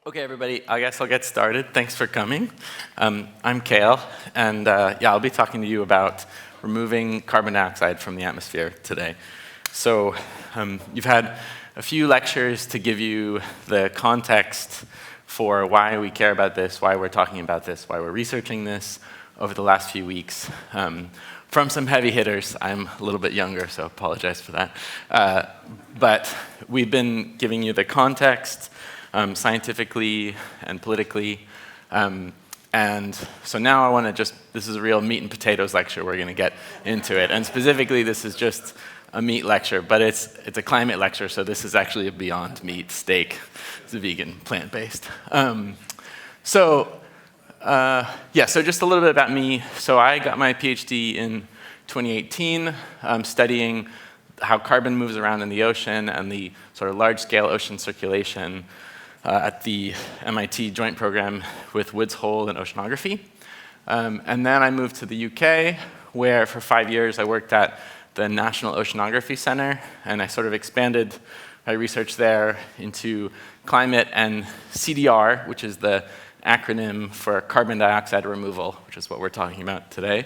Okay, everybody, I guess I'll get started. Thanks for coming. I'm Cael, and I'll be talking to you about removing carbon dioxide from the atmosphere today. So you've had a few lectures to give you the context for why we care about this, why we're talking about this, why we're researching this over the last few weeks. From some heavy hitters. I'm a little bit younger, so apologize for that. But we've been giving you the context, scientifically and politically. And so now I want to this is a real meat and potatoes lecture. We're going to get into it. And specifically, this is just a meat lecture, but it's a climate lecture, so this is actually a beyond meat steak. It's a vegan, plant-based. So just a little bit about me. So I got my PhD in 2018, studying how carbon moves around in the ocean and the sort of large-scale ocean circulation at the MIT joint program with Woods Hole in oceanography. And then I moved to the UK, where for 5 years I worked at the National Oceanography Center, and I sort of expanded my research there into climate and CDR, which is the acronym for carbon dioxide removal, which is what we're talking about today.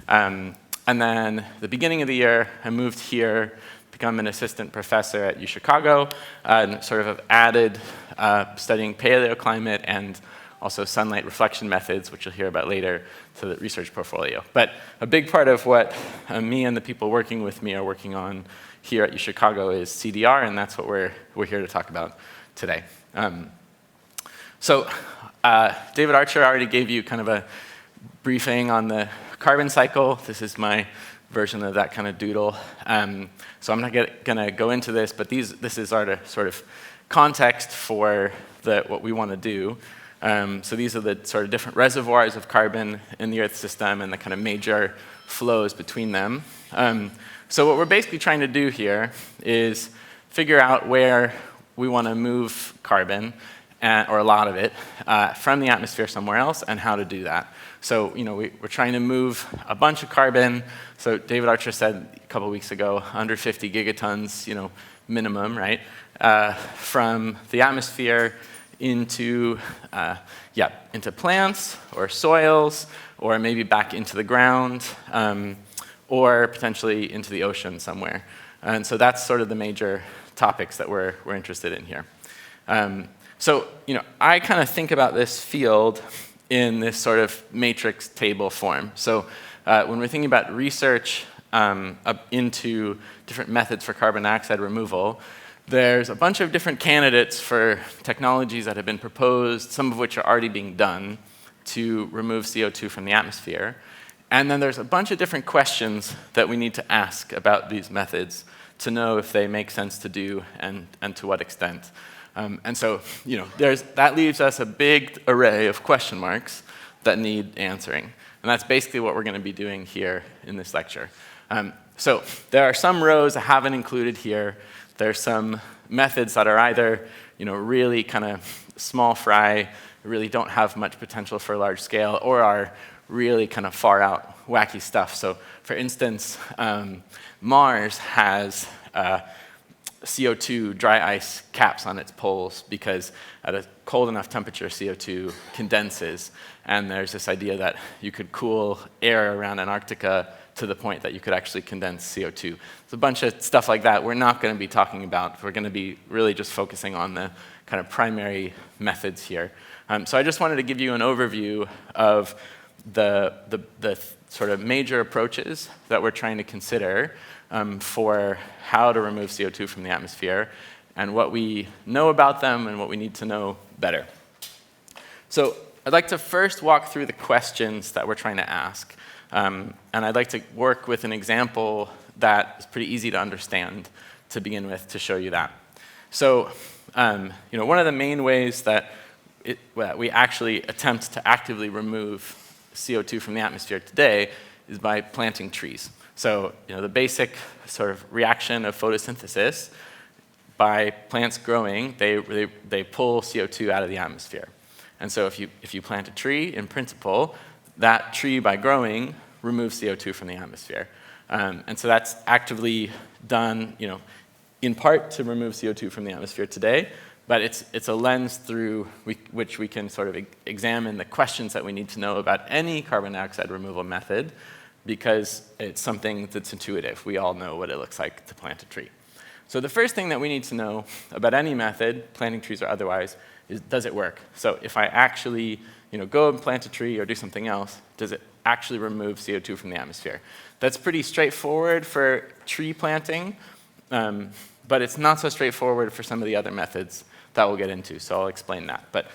And then the beginning of the year, I moved here, become an assistant professor at UChicago, and sort of have added studying paleoclimate and also sunlight reflection methods, which you'll hear about later, to the research portfolio. But a big part of what me and the people working with me are working on here at UChicago is CDR, and that's what we're here to talk about today. David Archer already gave you kind of a briefing on the carbon cycle. This is my version of that kind of doodle. So I'm not going to go into this, but this is our sort of context for what we want to do. So these are the sort of different reservoirs of carbon in the Earth system and the kind of major flows between them. So what we're basically trying to do here is figure out where we want to move carbon, or a lot of it, from the atmosphere somewhere else, and how to do that. So, we're trying to move a bunch of carbon. So David Archer said a couple weeks ago, 150 gigatons, minimum, right, from the atmosphere into plants or soils, or maybe back into the ground, or potentially into the ocean somewhere. And so that's sort of the major topics that we're interested in here. So, I kind of think about this field in this sort of matrix table form. So when we're thinking about research into different methods for carbon dioxide removal, there's a bunch of different candidates for technologies that have been proposed, some of which are already being done to remove CO2 from the atmosphere. And then there's a bunch of different questions that we need to ask about these methods to know if they make sense to do and to what extent. And so, that leaves us a big array of question marks that need answering. And that's basically what we're going to be doing here in this lecture. So there are some rows I haven't included here. There's some methods that are either, really kind of small fry, really don't have much potential for large scale, or are really kind of far out, wacky stuff. So for instance, Mars has CO2 dry ice caps on its poles because at a cold enough temperature, CO2 condenses. And there's this idea that you could cool air around Antarctica to the point that you could actually condense CO2. There's a bunch of stuff like that we're not going to be talking about. We're going to be really just focusing on the kind of primary methods here. So I just wanted to give you an overview of the sort of major approaches that we're trying to consider for how to remove CO2 from the atmosphere, and what we know about them and what we need to know better. So I'd like to first walk through the questions that we're trying to ask, and I'd like to work with an example that is pretty easy to understand to begin with to show you that. So one of the main ways that we actually attempt to actively remove CO2 from the atmosphere today is by planting trees. So, the basic sort of reaction of photosynthesis, by plants growing, they pull CO2 out of the atmosphere. And so if you plant a tree, in principle, that tree, by growing, removes CO2 from the atmosphere. And so that's actively done, in part to remove CO2 from the atmosphere today, but it's a lens through which we can sort of examine the questions that we need to know about any carbon dioxide removal method, because it's something that's intuitive. We all know what it looks like to plant a tree. So the first thing that we need to know about any method, planting trees or otherwise, is does it work? So if I actually go and plant a tree or do something else, does it actually remove CO2 from the atmosphere? That's pretty straightforward for tree planting, but it's not so straightforward for some of the other methods that we'll get into, so I'll explain that. But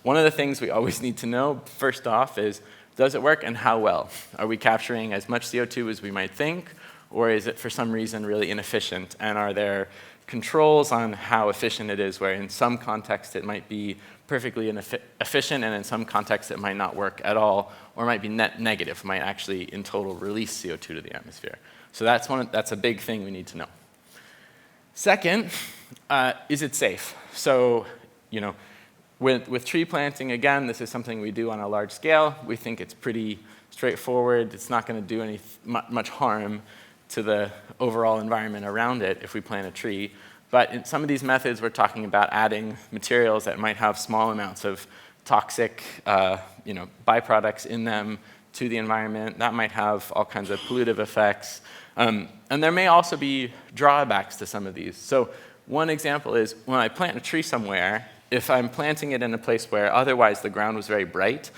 one of the things we always need to know, first off, is does it work and how well? Are we capturing as much CO2 as we might think, or is it for some reason really inefficient? And are there controls on how efficient it is, where in some contexts it might be perfectly efficient, and in some contexts it might not work at all, or might be net negative, might actually in total release CO2 to the atmosphere. So that's a big thing we need to know. Second, is it safe? So, with tree planting, again, this is something we do on a large scale. We think it's pretty straightforward. It's not going to do much harm to the overall environment around it if we plant a tree. But in some of these methods, we're talking about adding materials that might have small amounts of toxic byproducts in them to the environment. That might have all kinds of pollutive effects. And there may also be drawbacks to some of these. So one example is when I plant a tree somewhere, if I'm planting it in a place where otherwise the ground was very bright,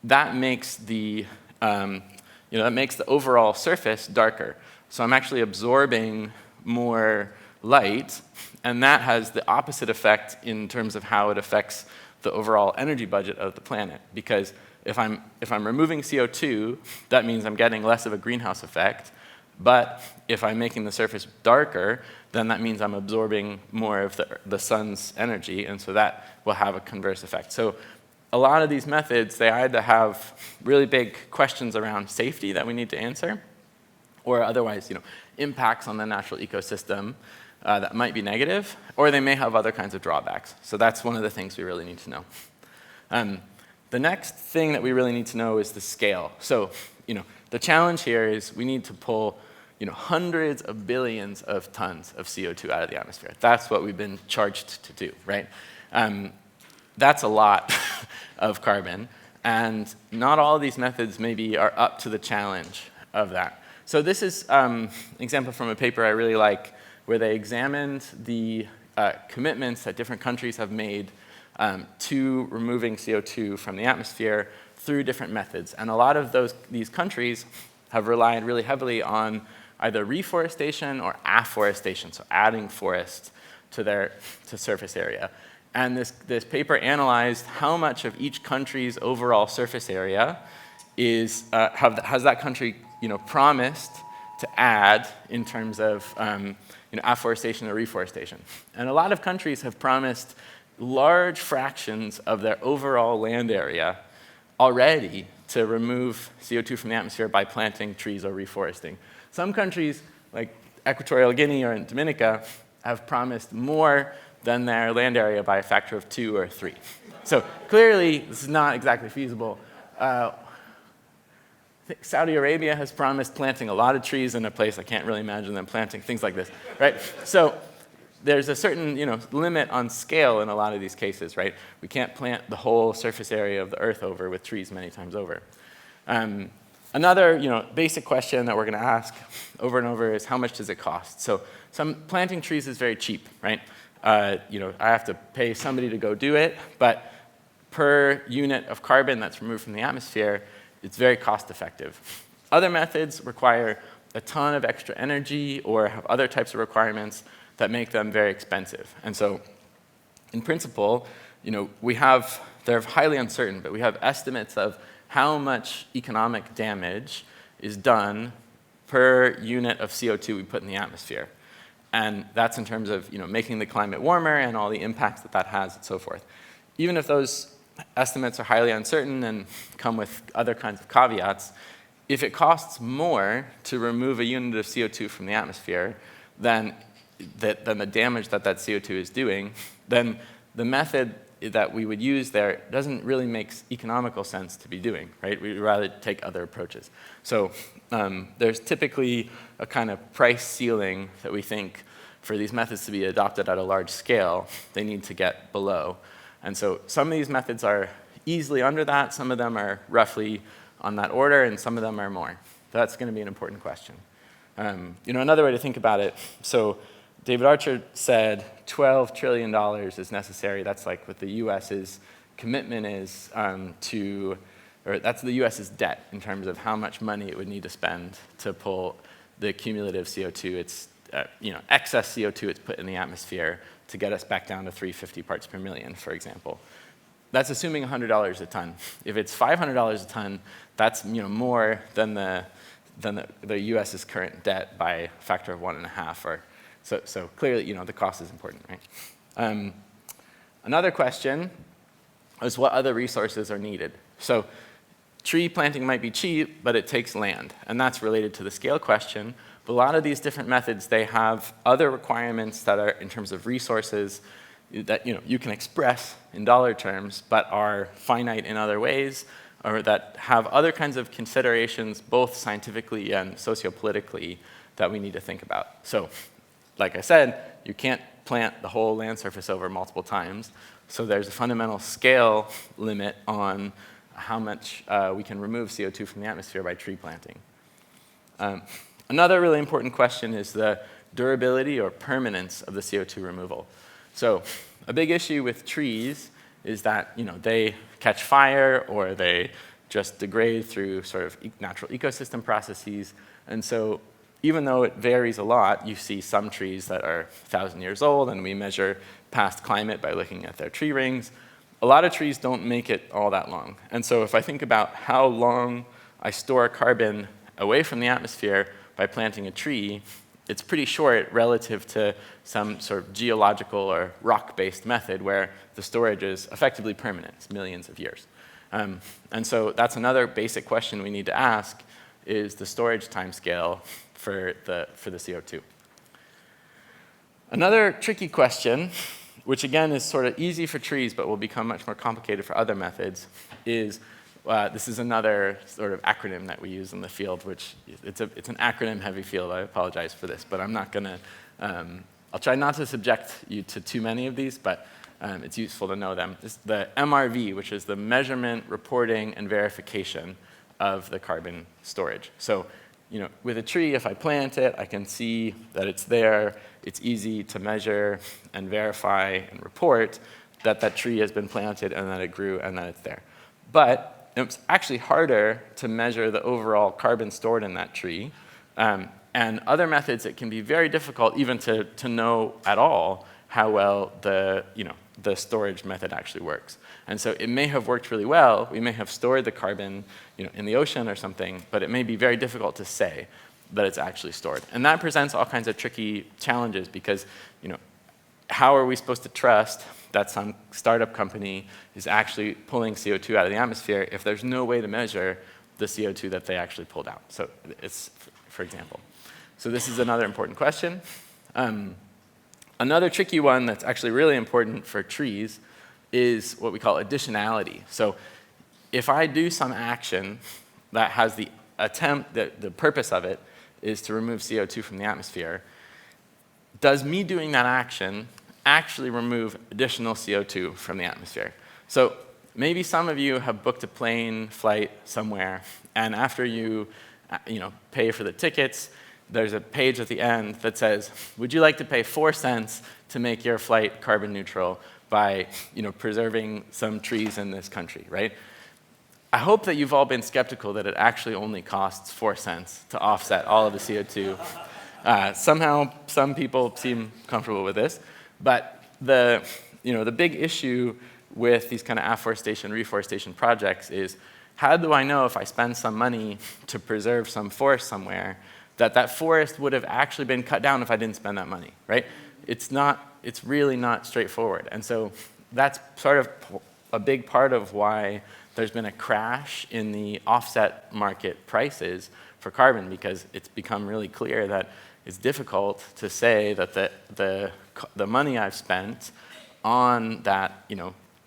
that makes the overall surface darker. So I'm actually absorbing more light, and that has the opposite effect in terms of how it affects the overall energy budget of the planet. Because if I'm removing CO2, that means I'm getting less of a greenhouse effect. But if I'm making the surface darker, then that means I'm absorbing more of the sun's energy, and so that will have a converse effect. So a lot of these methods, they either have really big questions around safety that we need to answer, or otherwise, impacts on the natural ecosystem that might be negative, or they may have other kinds of drawbacks. So that's one of the things we really need to know. The next thing that we really need to know is the scale. So, the challenge here is we need to pull, hundreds of billions of tons of CO2 out of the atmosphere. That's what we've been charged to do, right? That's a lot of carbon, and not all of these methods maybe are up to the challenge of that. So this is an example from a paper I really like, where they examined the commitments that different countries have made to removing CO2 from the atmosphere through different methods. And a lot of these countries have relied really heavily on either reforestation or afforestation, so adding forest to surface area. And this paper analyzed how much of each country's overall surface area has that country promised to add in terms of afforestation or reforestation. And a lot of countries have promised large fractions of their overall land area already to remove CO2 from the atmosphere by planting trees or reforesting. Some countries, like Equatorial Guinea or in Dominica, have promised more than their land area by a factor of 2 or 3. So clearly, this is not exactly feasible. I think Saudi Arabia has promised planting a lot of trees in a place I can't really imagine them planting, things like this, right? So there's a certain limit on scale in a lot of these cases, right? We can't plant the whole surface area of the Earth over with trees many times over. Another basic question that we're going to ask over and over is how much does it cost? So planting trees is very cheap, right? I have to pay somebody to go do it, but per unit of carbon that's removed from the atmosphere, it's very cost effective. Other methods require a ton of extra energy or have other types of requirements that make them very expensive. And so in principle, they're highly uncertain, but we have estimates of how much economic damage is done per unit of CO2 we put in the atmosphere. And that's in terms of making the climate warmer and all the impacts that has and so forth. Even if those estimates are highly uncertain and come with other kinds of caveats, if it costs more to remove a unit of CO2 from the atmosphere than the damage that CO2 is doing, then the method that we would use there doesn't really make economical sense to be doing, right? We'd rather take other approaches. So there's typically a kind of price ceiling that we think for these methods to be adopted at a large scale, they need to get below. And so some of these methods are easily under that, some of them are roughly on that order, and some of them are more. That's going to be an important question. Another way to think about it, so David Archer said $12 trillion is necessary. That's like what the US's commitment is or that's the US's debt in terms of how much money it would need to spend to pull the cumulative CO2, excess CO2 it's put in the atmosphere to get us back down to 350 parts per million, for example. That's assuming $100 a ton. If it's $500 a ton, that's more than the US's current debt by a factor of 1.5. So clearly, the cost is important, right? Another question is what other resources are needed. So tree planting might be cheap, but it takes land, and that's related to the scale question. But a lot of these different methods, they have other requirements that are in terms of resources that you can express in dollar terms, but are finite in other ways, or that have other kinds of considerations, both scientifically and sociopolitically, that we need to think about. So, like I said, you can't plant the whole land surface over multiple times, so there's a fundamental scale limit on how much we can remove CO2 from the atmosphere by tree planting. Another really important question is the durability or permanence of the CO2 removal. So a big issue with trees is that they catch fire or they just degrade through sort of natural ecosystem processes. And so even though it varies a lot, you see some trees that are 1,000 years old, and we measure past climate by looking at their tree rings. A lot of trees don't make it all that long. And so if I think about how long I store carbon away from the atmosphere by planting a tree, it's pretty short relative to some sort of geological or rock-based method where the storage is effectively permanent. It's millions of years. And so that's another basic question we need to ask, is the storage timescale for the CO2. Another tricky question, which again is sort of easy for trees but will become much more complicated for other methods, is this is another sort of acronym that we use in the field, which it's an acronym-heavy field. I apologize for this, but I'm not going to. I'll try not to subject you to too many of these, but it's useful to know them. It's the MRV, which is the measurement, reporting, and verification of the carbon storage. So, with a tree, if I plant it, I can see that it's there. It's easy to measure and verify and report that that tree has been planted and that it grew and that it's there. But it's actually harder to measure the overall carbon stored in that tree. And other methods, it can be very difficult even to know at all how well the storage method actually works. And so it may have worked really well. We may have stored the carbon in the ocean or something, but it may be very difficult to say that it's actually stored. And that presents all kinds of tricky challenges because how are we supposed to trust that some startup company is actually pulling CO2 out of the atmosphere if there's no way to measure the CO2 that they actually pulled out? So it's, for example. So this is another important question. Another tricky one that's actually really important for trees is what we call additionality. So if I do some action that has the purpose of it is to remove CO2 from the atmosphere, does me doing that action actually remove additional CO2 from the atmosphere? So maybe some of you have booked a plane flight somewhere, and after you pay for the tickets, there's a page at the end that says, would you like to pay 4 cents to make your flight carbon neutral by preserving some trees in this country, right? I hope that you've all been skeptical that it actually only costs 4 cents to offset all of the CO2. Somehow, some people seem comfortable with this, but the big issue with these kind of afforestation, reforestation projects is, how do I know if I spend some money to preserve some forest somewhere, that forest would have actually been cut down if I didn't spend that money, right? It's really not straightforward. And so that's sort of a big part of why there's been a crash in the offset market prices for carbon, because it's become really clear that it's difficult to say that the money I've spent on that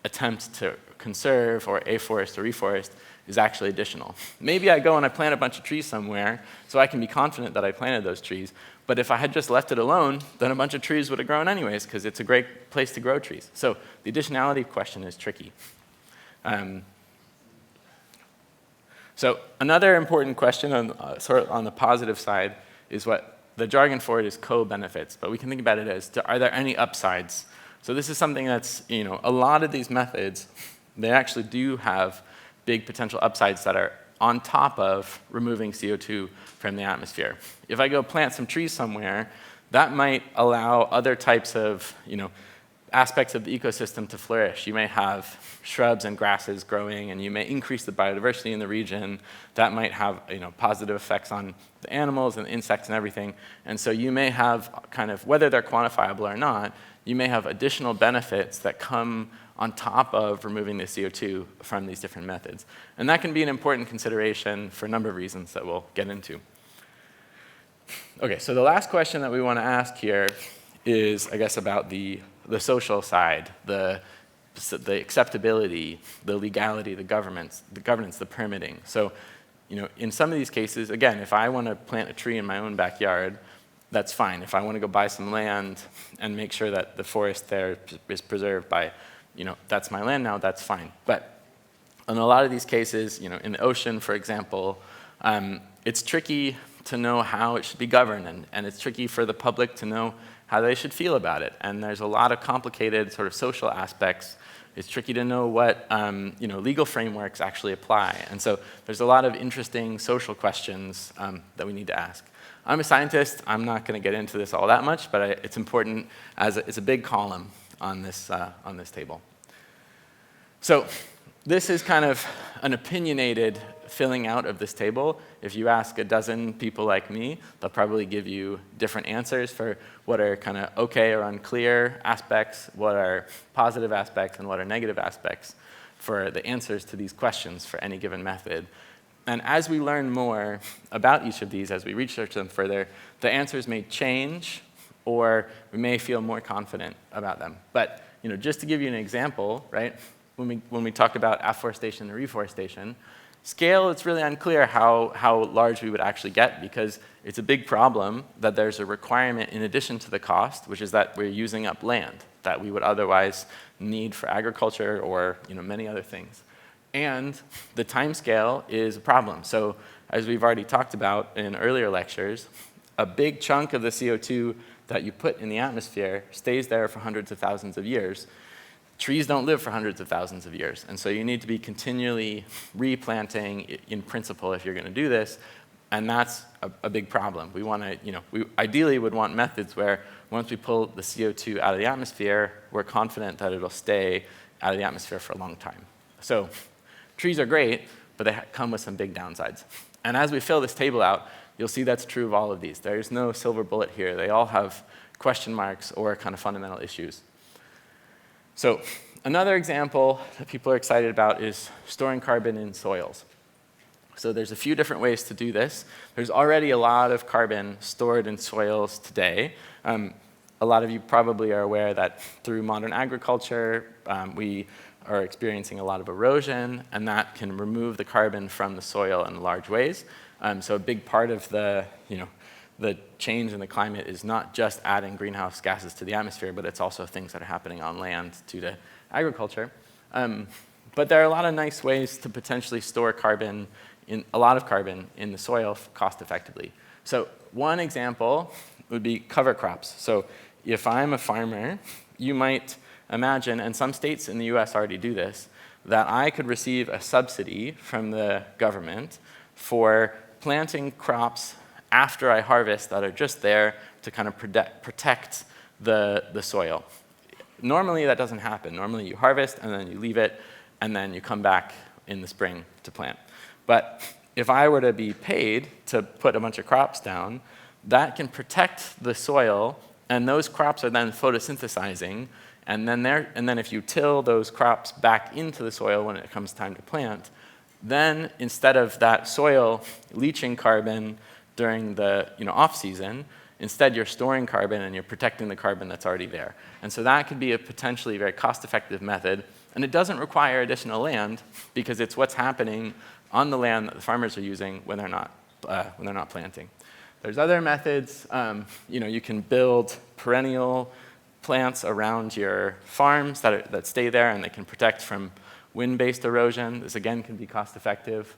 attempt to conserve or afforest or reforest is actually additional. Maybe I go and I plant a bunch of trees somewhere so I can be confident that I planted those trees, but if I had just left it alone, then a bunch of trees would have grown anyways because it's a great place to grow trees. So the additionality question is tricky. So another important question on, sort of on the positive side is what the jargon for it is co-benefits, but we can think about it as, are there any upsides? So this is something that's, a lot of these methods, they actually do have big potential upsides that are on top of removing CO2 from the atmosphere. If I go plant some trees somewhere, that might allow other types of, aspects of the ecosystem to flourish. You may have shrubs and grasses growing, and you may increase the biodiversity in the region. That might have positive effects on the animals and the insects and everything. And so you may have kind of, whether they're quantifiable or not, you may have additional benefits that come on top of removing the CO2 from these different methods. And that can be an important consideration for a number of reasons that we'll get into. Okay, so the last question that we want to ask here is, I guess, about the social side, the acceptability, the legality, the governance, the permitting. So, in some of these cases, again, if I want to plant a tree in my own backyard, that's fine. If I want to go buy some land and make sure that the forest there is preserved by, that's my land now, that's fine. But in a lot of these cases, in the ocean, for example, it's tricky to know how it should be governed, and it's tricky for the public to know how they should feel about it. And there's a lot of complicated sort of social aspects. It's tricky to know what legal frameworks actually apply. And so there's a lot of interesting social questions that we need to ask. I'm a scientist. I'm not going to get into this all that much, but it's important as it's a big column on this table. So this is kind of an opinionated filling out of this table. If you ask a dozen people like me, they'll probably give you different answers for what are kind of okay or unclear aspects, what are positive aspects, and what are negative aspects for the answers to these questions for any given method. And as we learn more about each of these, as we research them further, the answers may change, or we may feel more confident about them. But just to give you an example, right? When we talked about afforestation and reforestation, scale, it's really unclear how large we would actually get, because it's a big problem that there's a requirement in addition to the cost, which is that we're using up land that we would otherwise need for agriculture or many other things. And the time scale is a problem. So as we've already talked about in earlier lectures, a big chunk of the CO2 that you put in the atmosphere stays there for hundreds of thousands of years. Trees don't live for hundreds of thousands of years, and so you need to be continually replanting in principle if you're going to do this, and that's a big problem. We want to, we ideally would want methods where once we pull the CO2 out of the atmosphere, we're confident that it'll stay out of the atmosphere for a long time. So trees are great, but they come with some big downsides. And as we fill this table out, you'll see that's true of all of these. There's no silver bullet here. They all have question marks or kind of fundamental issues. So another example that people are excited about is storing carbon in soils. So there's a few different ways to do this. There's already a lot of carbon stored in soils today. A lot of you probably are aware that through modern agriculture, we are experiencing a lot of erosion, and that can remove the carbon from the soil in large ways. So a big part of the change in the climate is not just adding greenhouse gases to the atmosphere, but it's also things that are happening on land due to agriculture. But there are a lot of nice ways to potentially store carbon, a lot of carbon in the soil cost effectively. So one example would be cover crops. So if I'm a farmer, you might imagine, and some states in the US already do this, that I could receive a subsidy from the government for planting crops after I harvest that are just there to kind of protect the soil. Normally that doesn't happen. Normally you harvest and then you leave it and then you come back in the spring to plant. But if I were to be paid to put a bunch of crops down, that can protect the soil, and those crops are then photosynthesizing, and then if you till those crops back into the soil when it comes time to plant, then instead of that soil leaching carbon during the off season, Instead, you're storing carbon and you're protecting the carbon that's already there. And so that could be a potentially very cost-effective method. And it doesn't require additional land because it's what's happening on the land that the farmers are using when they're not planting. There's other methods. You can build perennial plants around your farms that stay there and they can protect from wind-based erosion. This again can be cost-effective.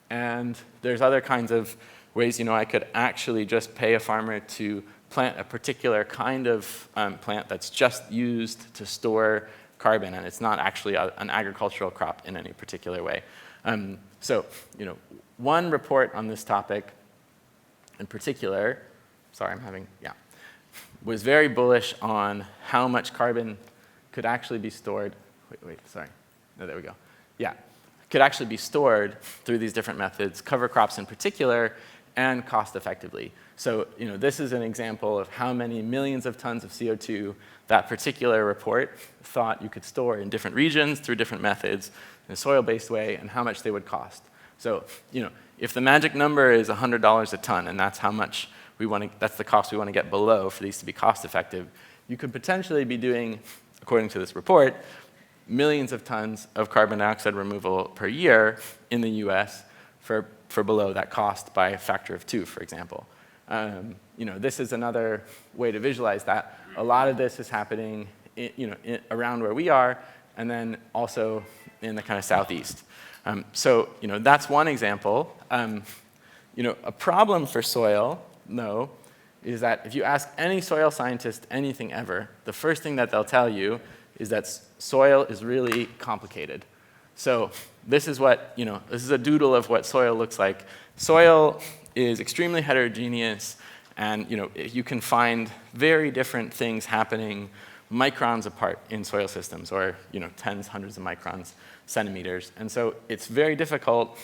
And there's other kinds of ways, I could actually just pay a farmer to plant a particular kind of plant that's just used to store carbon, and it's not actually an agricultural crop in any particular way. One report on this topic in particular, was very bullish on how much carbon could actually be stored. There we go. Could actually be stored through these different methods, cover crops in particular, and cost effectively. So, this is an example of how many millions of tons of CO2 that particular report thought you could store in different regions through different methods in a soil-based way, and how much they would cost. So, if the magic number is $100 a ton, and that's how much that's the cost we want to get below for these to be cost effective, you could potentially be doing, according to this report, millions of tons of carbon dioxide removal per year in the US for below that cost by a factor of 2, for example. This is another way to visualize that. A lot of this is happening around where we are, and then also in the kind of southeast. That's one example. A problem for soil, though, is that if you ask any soil scientist anything ever, the first thing that they'll tell you is that soil is really complicated. So this is this is a doodle of what soil looks like. Soil is extremely heterogeneous, and you can find very different things happening microns apart in soil systems, or tens, hundreds of microns, centimeters. And so it's very difficult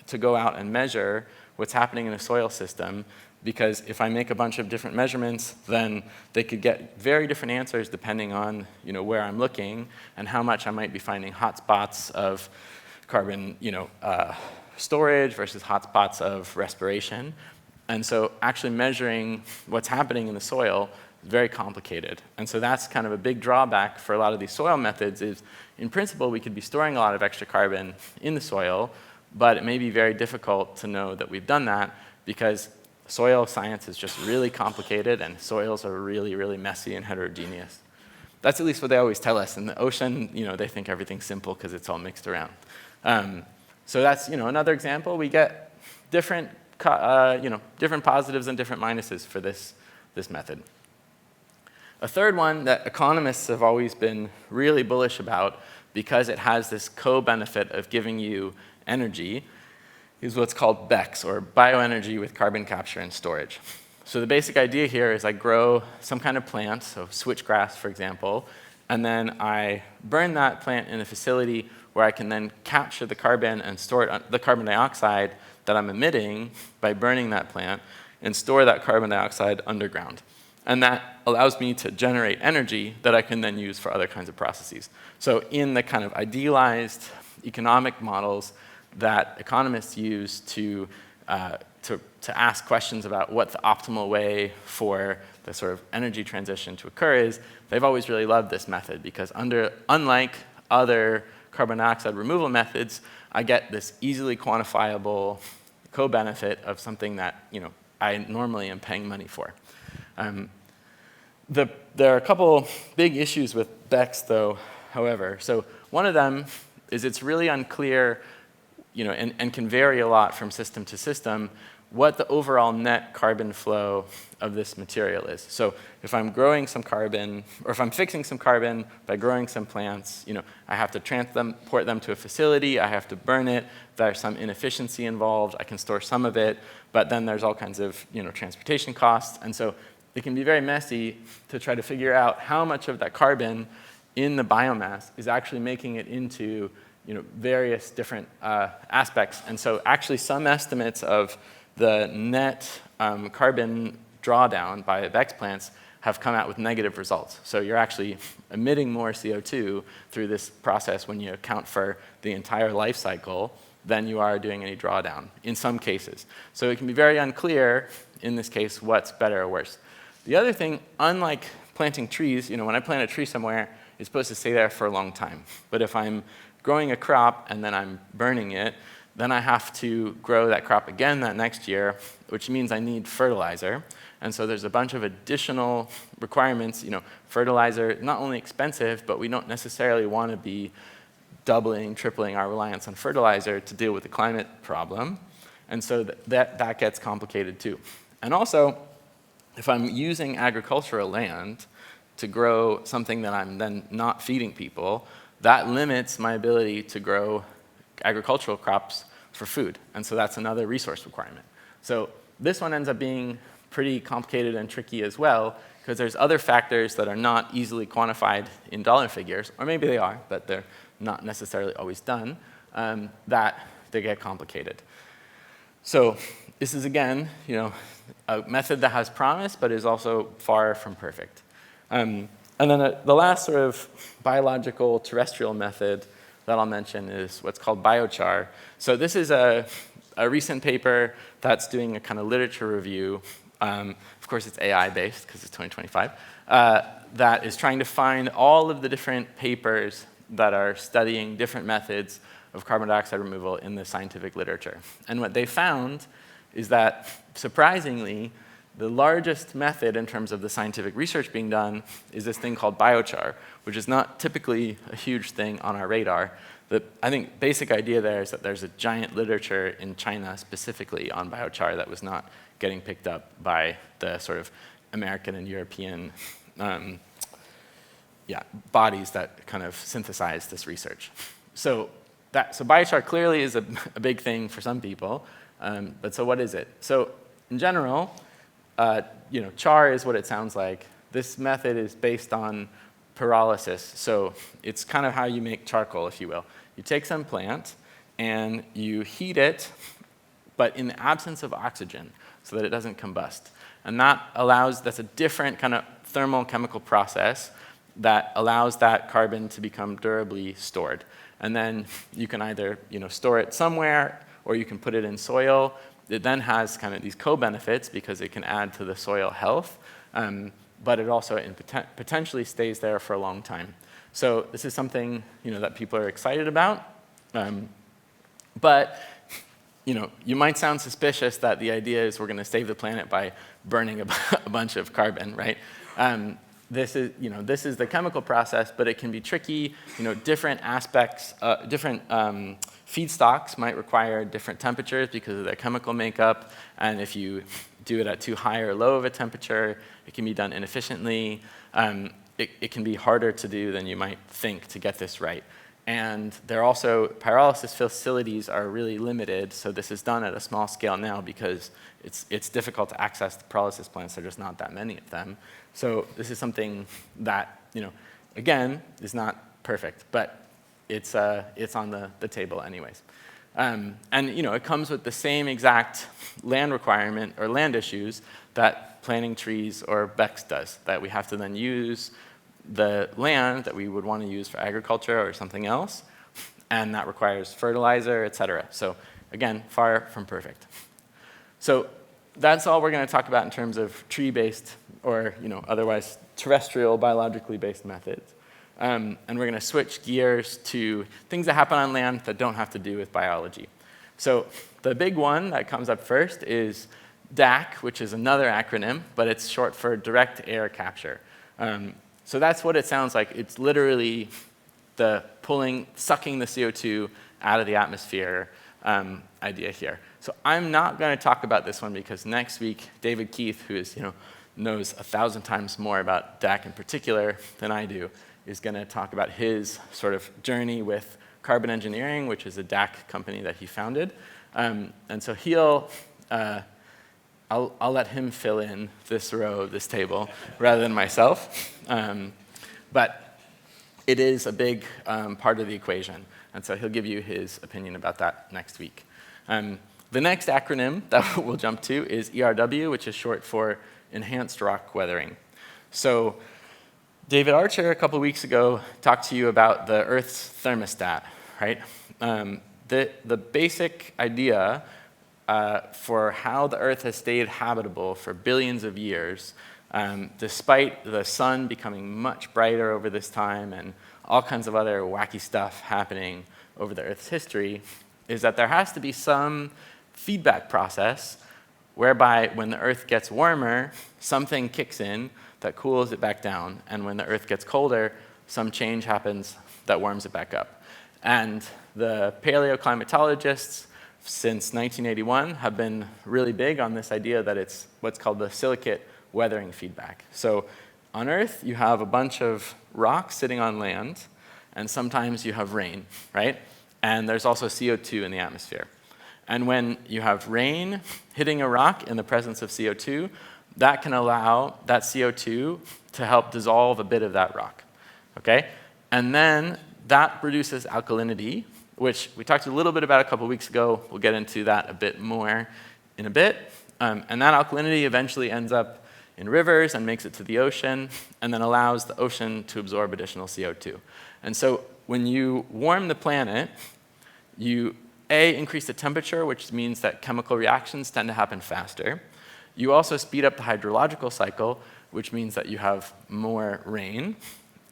to go out and measure what's happening in a soil system, because if I make a bunch of different measurements, then they could get very different answers depending on where I'm looking and how much I might be finding hotspots of carbon storage versus hotspots of respiration. And so actually measuring what's happening in the soil is very complicated. And so that's kind of a big drawback for a lot of these soil methods is, in principle, we could be storing a lot of extra carbon in the soil, but it may be very difficult to know that we've done that because soil science is just really complicated and soils are really, really messy and heterogeneous. That's at least what they always tell us. In the ocean, they think everything's simple because it's all mixed around. So that's another example. We get different different positives and different minuses for this method. A third one that economists have always been really bullish about because it has this co-benefit of giving you energy is what's called BECCS, or Bioenergy with Carbon Capture and Storage. So the basic idea here is I grow some kind of plant, so switchgrass, for example, and then I burn that plant in a facility where I can then capture the carbon and store the carbon dioxide that I'm emitting by burning that plant and store that carbon dioxide underground. And that allows me to generate energy that I can then use for other kinds of processes. So in the kind of idealized economic models that economists use to ask questions about what the optimal way for the sort of energy transition to occur is, they've always really loved this method because unlike other carbon dioxide removal methods, I get this easily quantifiable co-benefit of something that I normally am paying money for. There are a couple big issues with BECCS, though, however. So one of them is it's really unclear, and can vary a lot from system to system, what the overall net carbon flow of this material is. So if I'm growing some carbon, or if I'm fixing some carbon by growing some plants, I have to transport them to a facility, I have to burn it, there's some inefficiency involved, I can store some of it, but then there's all kinds of transportation costs, and so it can be very messy to try to figure out how much of that carbon in the biomass is actually making it into various different aspects. And so actually some estimates of the net carbon drawdown by BECCS plants have come out with negative results. So you're actually emitting more CO2 through this process when you account for the entire life cycle than you are doing any drawdown, in some cases. So it can be very unclear, in this case, what's better or worse. The other thing, unlike planting trees, when I plant a tree somewhere, it's supposed to stay there for a long time. But if I'm growing a crop and then I'm burning it, then I have to grow that crop again that next year, which means I need fertilizer. And so there's a bunch of additional requirements. Fertilizer, not only expensive, but we don't necessarily want to be doubling, tripling our reliance on fertilizer to deal with the climate problem. And so that gets complicated too. And also, if I'm using agricultural land to grow something that I'm then not feeding people, that limits my ability to grow agricultural crops for food. And so that's another resource requirement. So this one ends up being pretty complicated and tricky as well, because there's other factors that are not easily quantified in dollar figures, or maybe they are, but they're not necessarily always done, that they get complicated. So this is, again, a method that has promise, but is also far from perfect. And then the last sort of biological terrestrial method that I'll mention is what's called biochar. So this is a recent paper that's doing a kind of literature review. Of course, it's AI-based, because it's 2025, that is trying to find all of the different papers that are studying different methods of carbon dioxide removal in the scientific literature. And what they found is that, surprisingly, the largest method in terms of the scientific research being done is this thing called biochar, which is not typically a huge thing on our radar. The, I think, basic idea there is that there's a giant literature in China specifically on biochar that was not getting picked up by the sort of American and European bodies that kind of synthesize this research. So biochar clearly is a big thing for some people, but so what is it? So in general, char is what it sounds like. This method is based on pyrolysis, so it's kind of how you make charcoal, if you will. You take some plant and you heat it, but in the absence of oxygen, so that it doesn't combust. And that's a different kind of thermal chemical process that allows that carbon to become durably stored. And then you can either store it somewhere, or you can put it in soil. It then has kind of these co-benefits because it can add to the soil health, but it also potentially stays there for a long time. So this is something that people are excited about. But you might sound suspicious that the idea is we're going to save the planet by burning a bunch of carbon, right? This is the chemical process, but it can be tricky. Different aspects, different feedstocks might require different temperatures because of their chemical makeup, and if you do it at too high or low of a temperature, it can be done inefficiently. It can be harder to do than you might think to get this right. And pyrolysis facilities are really limited, so this is done at a small scale now because it's difficult to access the pyrolysis plants. There are just not that many of them. So this is something that, again, is not perfect, but it's on the table anyways. And it comes with the same exact land requirement or land issues that planting trees or BECCS does, that we have to then use the land that we would want to use for agriculture or something else, and that requires fertilizer, et cetera. So again, far from perfect. So that's all we're going to talk about in terms of tree-based or otherwise terrestrial biologically based methods. And we're going to switch gears to things that happen on land that don't have to do with biology. So the big one that comes up first is DAC, which is another acronym, but it's short for direct air capture. So that's what it sounds like. It's literally the sucking the CO2 out of the atmosphere idea here. So I'm not going to talk about this one because next week, David Keith, who is, knows 1,000 times more about DAC in particular than I do, is going to talk about his sort of journey with Carbon Engineering, which is a DAC company that he founded. And so I'll let him fill in this row of this table rather than myself. But it is a big part of the equation. And so he'll give you his opinion about that next week. The next acronym that we'll jump to is ERW, which is short for Enhanced Rock Weathering. So David Archer, a couple weeks ago, talked to you about the Earth's thermostat, right? the basic idea for how the Earth has stayed habitable for billions of years, despite the sun becoming much brighter over this time and all kinds of other wacky stuff happening over the Earth's history, is that there has to be some feedback process whereby when the Earth gets warmer, something kicks in that cools it back down, and when the Earth gets colder, some change happens that warms it back up. And the paleoclimatologists since 1981 have been really big on this idea that it's what's called the silicate weathering feedback. So on Earth, you have a bunch of rocks sitting on land, and sometimes you have rain, right? And there's also CO2 in the atmosphere. And when you have rain hitting a rock in the presence of CO2, that can allow that CO2 to help dissolve a bit of that rock, okay? And then that produces alkalinity, which we talked a little bit about a couple weeks ago. We'll get into that a bit more in a bit. And that alkalinity eventually ends up in rivers and makes it to the ocean, and then allows the ocean to absorb additional CO2. And so when you warm the planet, you increase the temperature, which means that chemical reactions tend to happen faster. You also speed up the hydrological cycle, which means that you have more rain.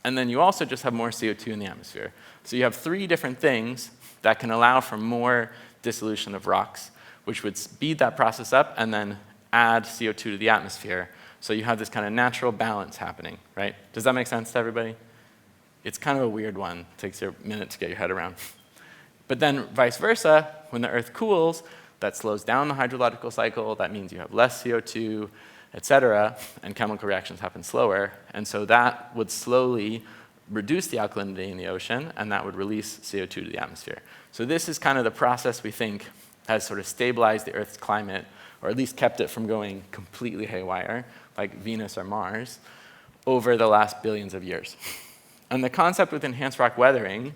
And then you also just have more CO2 in the atmosphere. So you have 3 different things that can allow for more dissolution of rocks, which would speed that process up and then add CO2 to the atmosphere. So you have this kind of natural balance happening, right? Does that make sense to everybody? It's kind of a weird one. It takes you a minute to get your head around. But then vice versa, when the Earth cools, that slows down the hydrological cycle. That means you have less CO2, et cetera, and chemical reactions happen slower. And so that would slowly reduce the alkalinity in the ocean, and that would release CO2 to the atmosphere. So this is kind of the process we think has sort of stabilized the Earth's climate, or at least kept it from going completely haywire, like Venus or Mars, over the last billions of years. And the concept with enhanced rock weathering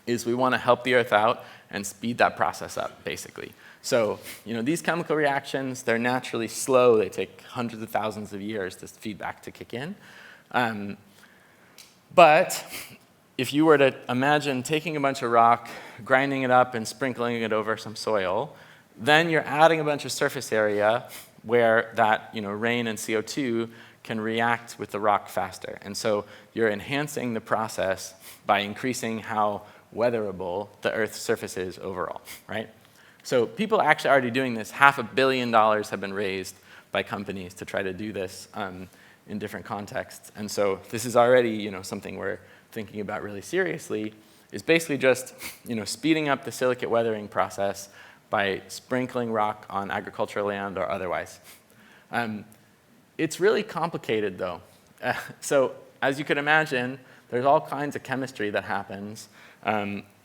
is we want to help the Earth out and speed that process up, basically. So, these chemical reactions, they're naturally slow. They take hundreds of thousands of years this feedback to kick in. But if you were to imagine taking a bunch of rock, grinding it up, and sprinkling it over some soil, then you're adding a bunch of surface area where that rain and CO2 can react with the rock faster. And so you're enhancing the process by increasing how weatherable the Earth's surface is overall, right? So people are actually already doing this. $500 million have been raised by companies to try to do this in different contexts. And so this is already something we're thinking about really seriously, is basically just speeding up the silicate weathering process by sprinkling rock on agricultural land or otherwise. It's really complicated, though. So as you could imagine, there's all kinds of chemistry that happens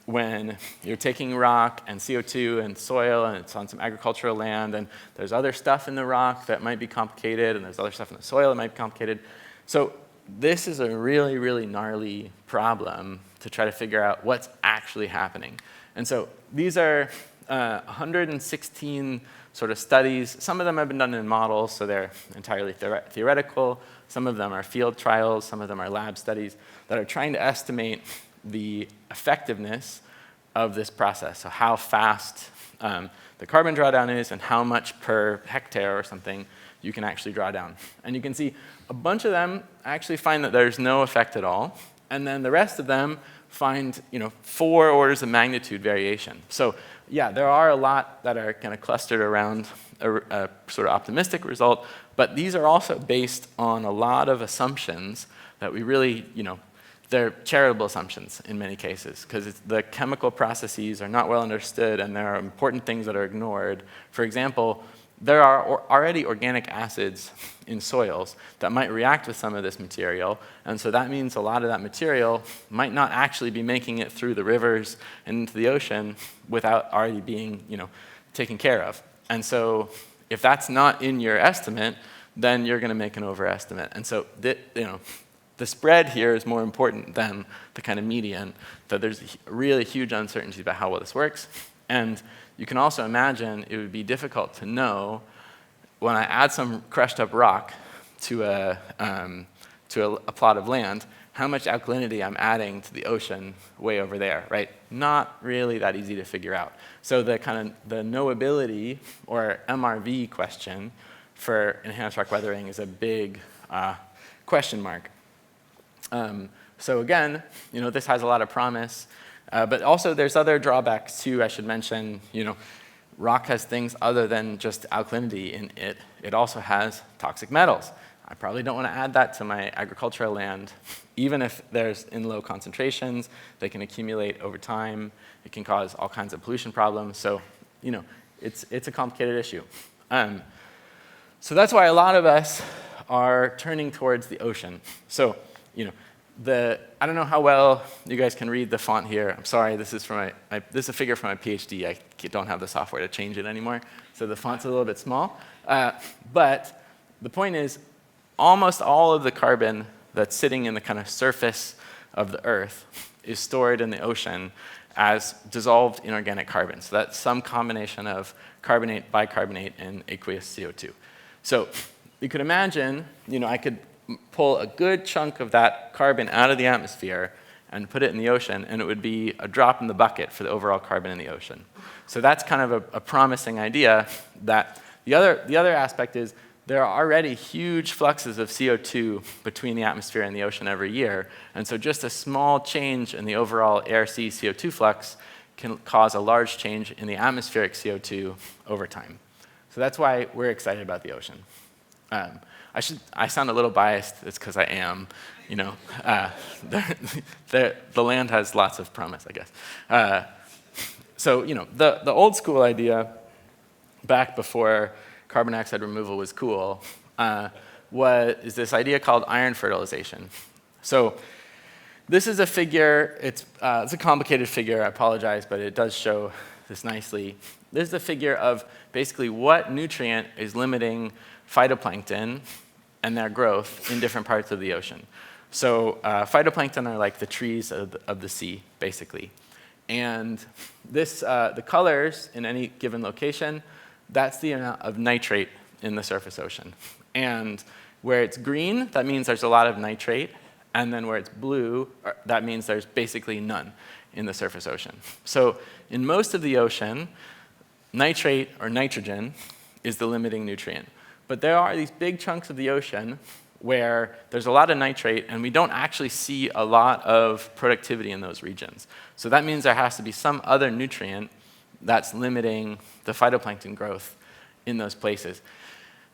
when you're taking rock and CO2 and soil, and it's on some agricultural land, and there's other stuff in the rock that might be complicated, and there's other stuff in the soil that might be complicated. So this is a really, really gnarly problem to try to figure out what's actually happening. And so these are 116 sort of studies. Some of them have been done in models, so they're entirely theoretical. Some of them are field trials. Some of them are lab studies that are trying to estimate the effectiveness of this process, so how fast the carbon drawdown is and how much per hectare or something you can actually draw down. And you can see a bunch of them actually find that there's no effect at all, and then the rest of them find 4 orders of magnitude variation. So yeah, there are a lot that are kind of clustered around a sort of optimistic result, but these are also based on a lot of assumptions that we really, they're charitable assumptions in many cases, because the chemical processes are not well understood and there are important things that are ignored. For example, there are already organic acids in soils that might react with some of this material, and so that means a lot of that material might not actually be making it through the rivers and into the ocean without already being, taken care of. And so if that's not in your estimate, then you're going to make an overestimate. And so the spread here is more important than the kind of median, that there's really huge uncertainty about how well this works. And you can also imagine it would be difficult to know when I add some crushed up rock to a plot of land, how much alkalinity I'm adding to the ocean way over there, right? Not really that easy to figure out. So the knowability or MRV question for enhanced rock weathering is a big question mark. So again, this has a lot of promise, but also there's other drawbacks too. I should mention, rock has things other than just alkalinity in it. It also has toxic metals. I probably don't want to add that to my agricultural land. Even if there's in low concentrations, they can accumulate over time. It can cause all kinds of pollution problems. So, it's a complicated issue. So that's why a lot of us are turning towards the ocean. So, I don't know how well you guys can read the font here. I'm sorry, this is this is a figure from my PhD. I don't have the software to change it anymore, so the font's a little bit small. But the point is, almost all of the carbon that's sitting in the kind of surface of the Earth is stored in the ocean as dissolved inorganic carbon. So that's some combination of carbonate, bicarbonate, and aqueous CO2. So you could imagine, I could pull a good chunk of that carbon out of the atmosphere and put it in the ocean, and it would be a drop in the bucket for the overall carbon in the ocean. So that's kind of a promising idea. That the other aspect is there are already huge fluxes of CO2 between the atmosphere and the ocean every year, and so just a small change in the overall air-sea CO2 flux can cause a large change in the atmospheric CO2 over time. So that's why we're excited about the ocean. I sound a little biased. It's because I am. The land has lots of promise, I guess. So the old school idea, back before carbon dioxide removal was cool, is this idea called iron fertilization. So this is a figure. It's a complicated figure. I apologize, but it does show this nicely. This is a figure of basically what nutrient is limiting phytoplankton and their growth in different parts of the ocean. So phytoplankton are like the trees of the sea, basically. And the colors in any given location, that's the amount of nitrate in the surface ocean. And where it's green, that means there's a lot of nitrate. And then where it's blue, that means there's basically none in the surface ocean. So in most of the ocean, nitrate or nitrogen is the limiting nutrient. But there are these big chunks of the ocean where there's a lot of nitrate, and we don't actually see a lot of productivity in those regions. So that means there has to be some other nutrient that's limiting the phytoplankton growth in those places.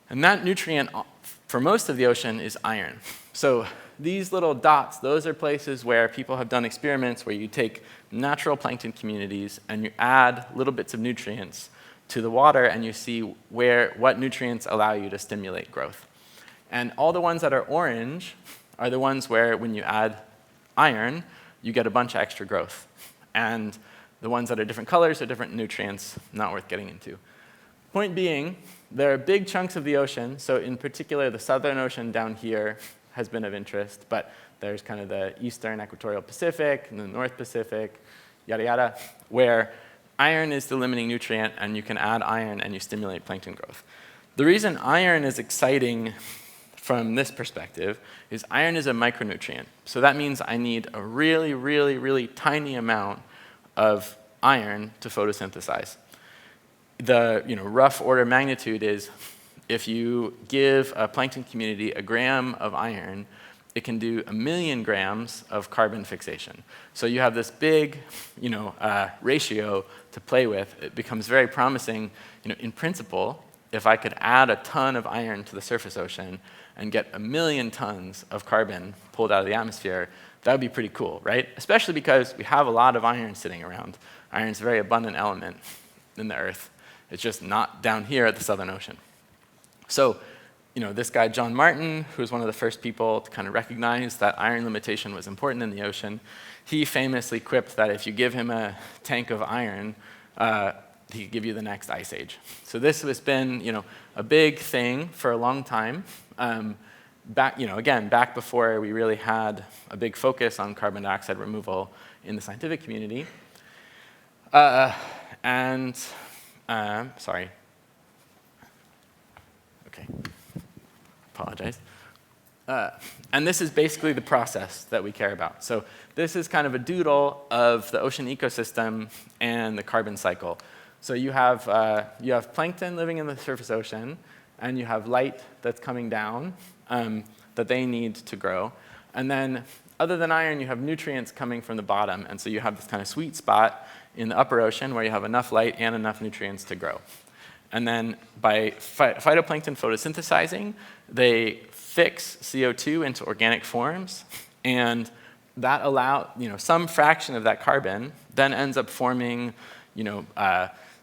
And that nutrient, for most of the ocean, is iron. So these little dots, those are places where people have done experiments where you take natural plankton communities and you add little bits of nutrients to the water, and you see what nutrients allow you to stimulate growth. And all the ones that are orange are the ones where when you add iron, you get a bunch of extra growth. And the ones that are different colors are different nutrients, not worth getting into. Point being, there are big chunks of the ocean, so in particular the Southern Ocean down here has been of interest, but there's kind of the Eastern Equatorial Pacific and the North Pacific, yada yada, where iron is the limiting nutrient, and you can add iron and you stimulate plankton growth. The reason iron is exciting from this perspective is iron is a micronutrient. So that means I need a really, really, really tiny amount of iron to photosynthesize. The rough order of magnitude is if you give a plankton community a gram of iron, it can do 1 million grams of carbon fixation. So you have this big ratio to play with. It becomes very promising. In principle, if I could add a ton of iron to the surface ocean and get 1 million tons of carbon pulled out of the atmosphere, that would be pretty cool, right? Especially because we have a lot of iron sitting around. Iron is a very abundant element in the Earth. It's just not down here at the Southern Ocean. So, this guy, John Martin, who was one of the first people to kind of recognize that iron limitation was important in the ocean, he famously quipped that if you give him a tank of iron, he could give you the next ice age. So this has been, a big thing for a long time. Back before we really had a big focus on carbon dioxide removal in the scientific community. Sorry. Okay. Apologize. And this is basically the process that we care about. So this is kind of a doodle of the ocean ecosystem and the carbon cycle. So you have plankton living in the surface ocean, and you have light that's coming down that they need to grow. And then, other than iron, you have nutrients coming from the bottom. And so you have this kind of sweet spot in the upper ocean where you have enough light and enough nutrients to grow. And then by phytoplankton photosynthesizing, they fix CO2 into organic forms, and that some fraction of that carbon then ends up forming,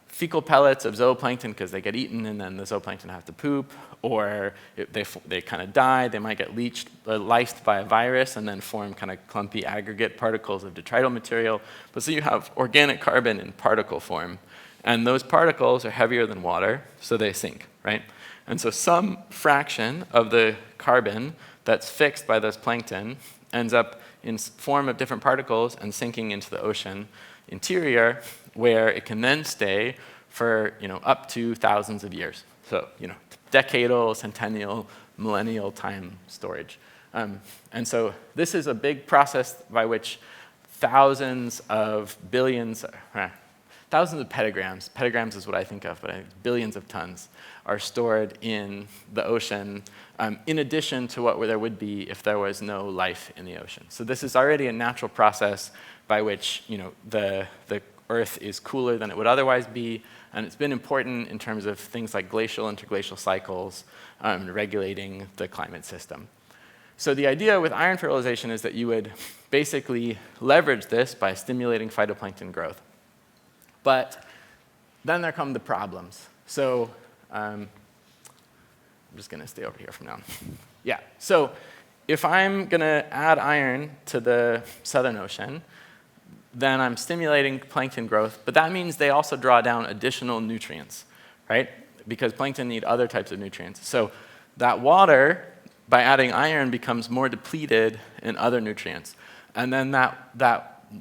fecal pellets of zooplankton because they get eaten and then the zooplankton have to poop, or they kind of die. They might get lysed by a virus and then form kind of clumpy aggregate particles of detrital material. But so you have organic carbon in particle form. And those particles are heavier than water, so they sink, right? And so some fraction of the carbon that's fixed by those plankton ends up in form of different particles and sinking into the ocean interior, where it can then stay for up to thousands of years. So decadal, centennial, millennial time storage. And so this is a big process by which thousands of petagrams is what I think of, but billions of tons are stored in the ocean, in addition to what there would be if there was no life in the ocean. So this is already a natural process by which the Earth is cooler than it would otherwise be, and it's been important in terms of things like glacial, interglacial cycles, regulating the climate system. So the idea with iron fertilization is that you would basically leverage this by stimulating phytoplankton growth. But then there come the problems. So I'm just going to stay over here from now on. Yeah, so if I'm going to add iron to the Southern Ocean, then I'm stimulating plankton growth, but that means they also draw down additional nutrients, right? Because plankton need other types of nutrients. So that water, by adding iron, becomes more depleted in other nutrients. And then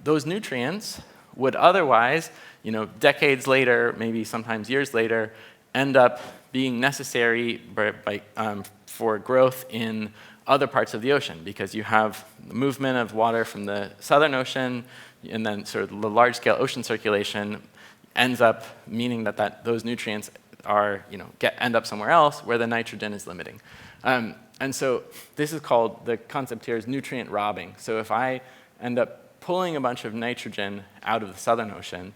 those nutrients would otherwise, decades later, maybe sometimes years later, end up being necessary for growth in other parts of the ocean, because you have the movement of water from the Southern Ocean, and then sort of the large-scale ocean circulation ends up meaning that those nutrients end up somewhere else where the nitrogen is limiting. And so this is called, the concept here is nutrient robbing. So if I end up pulling a bunch of nitrogen out of the Southern Ocean,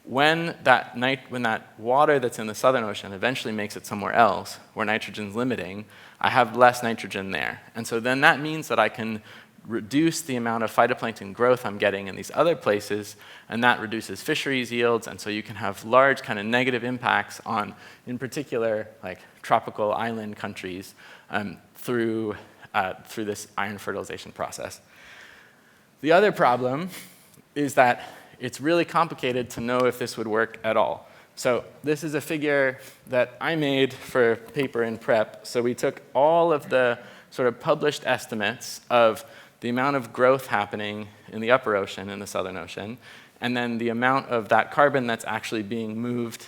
when that water that's in the Southern Ocean eventually makes it somewhere else where nitrogen's limiting, I have less nitrogen there. And so then that means that I can reduce the amount of phytoplankton growth I'm getting in these other places, and that reduces fisheries yields, and so you can have large kind of negative impacts on, in particular, like tropical island countries through this iron fertilization process. The other problem is that it's really complicated to know if this would work at all. So this is a figure that I made for a paper in prep. So we took all of the sort of published estimates of the amount of growth happening in the upper ocean and the Southern Ocean, and then the amount of that carbon that's actually being moved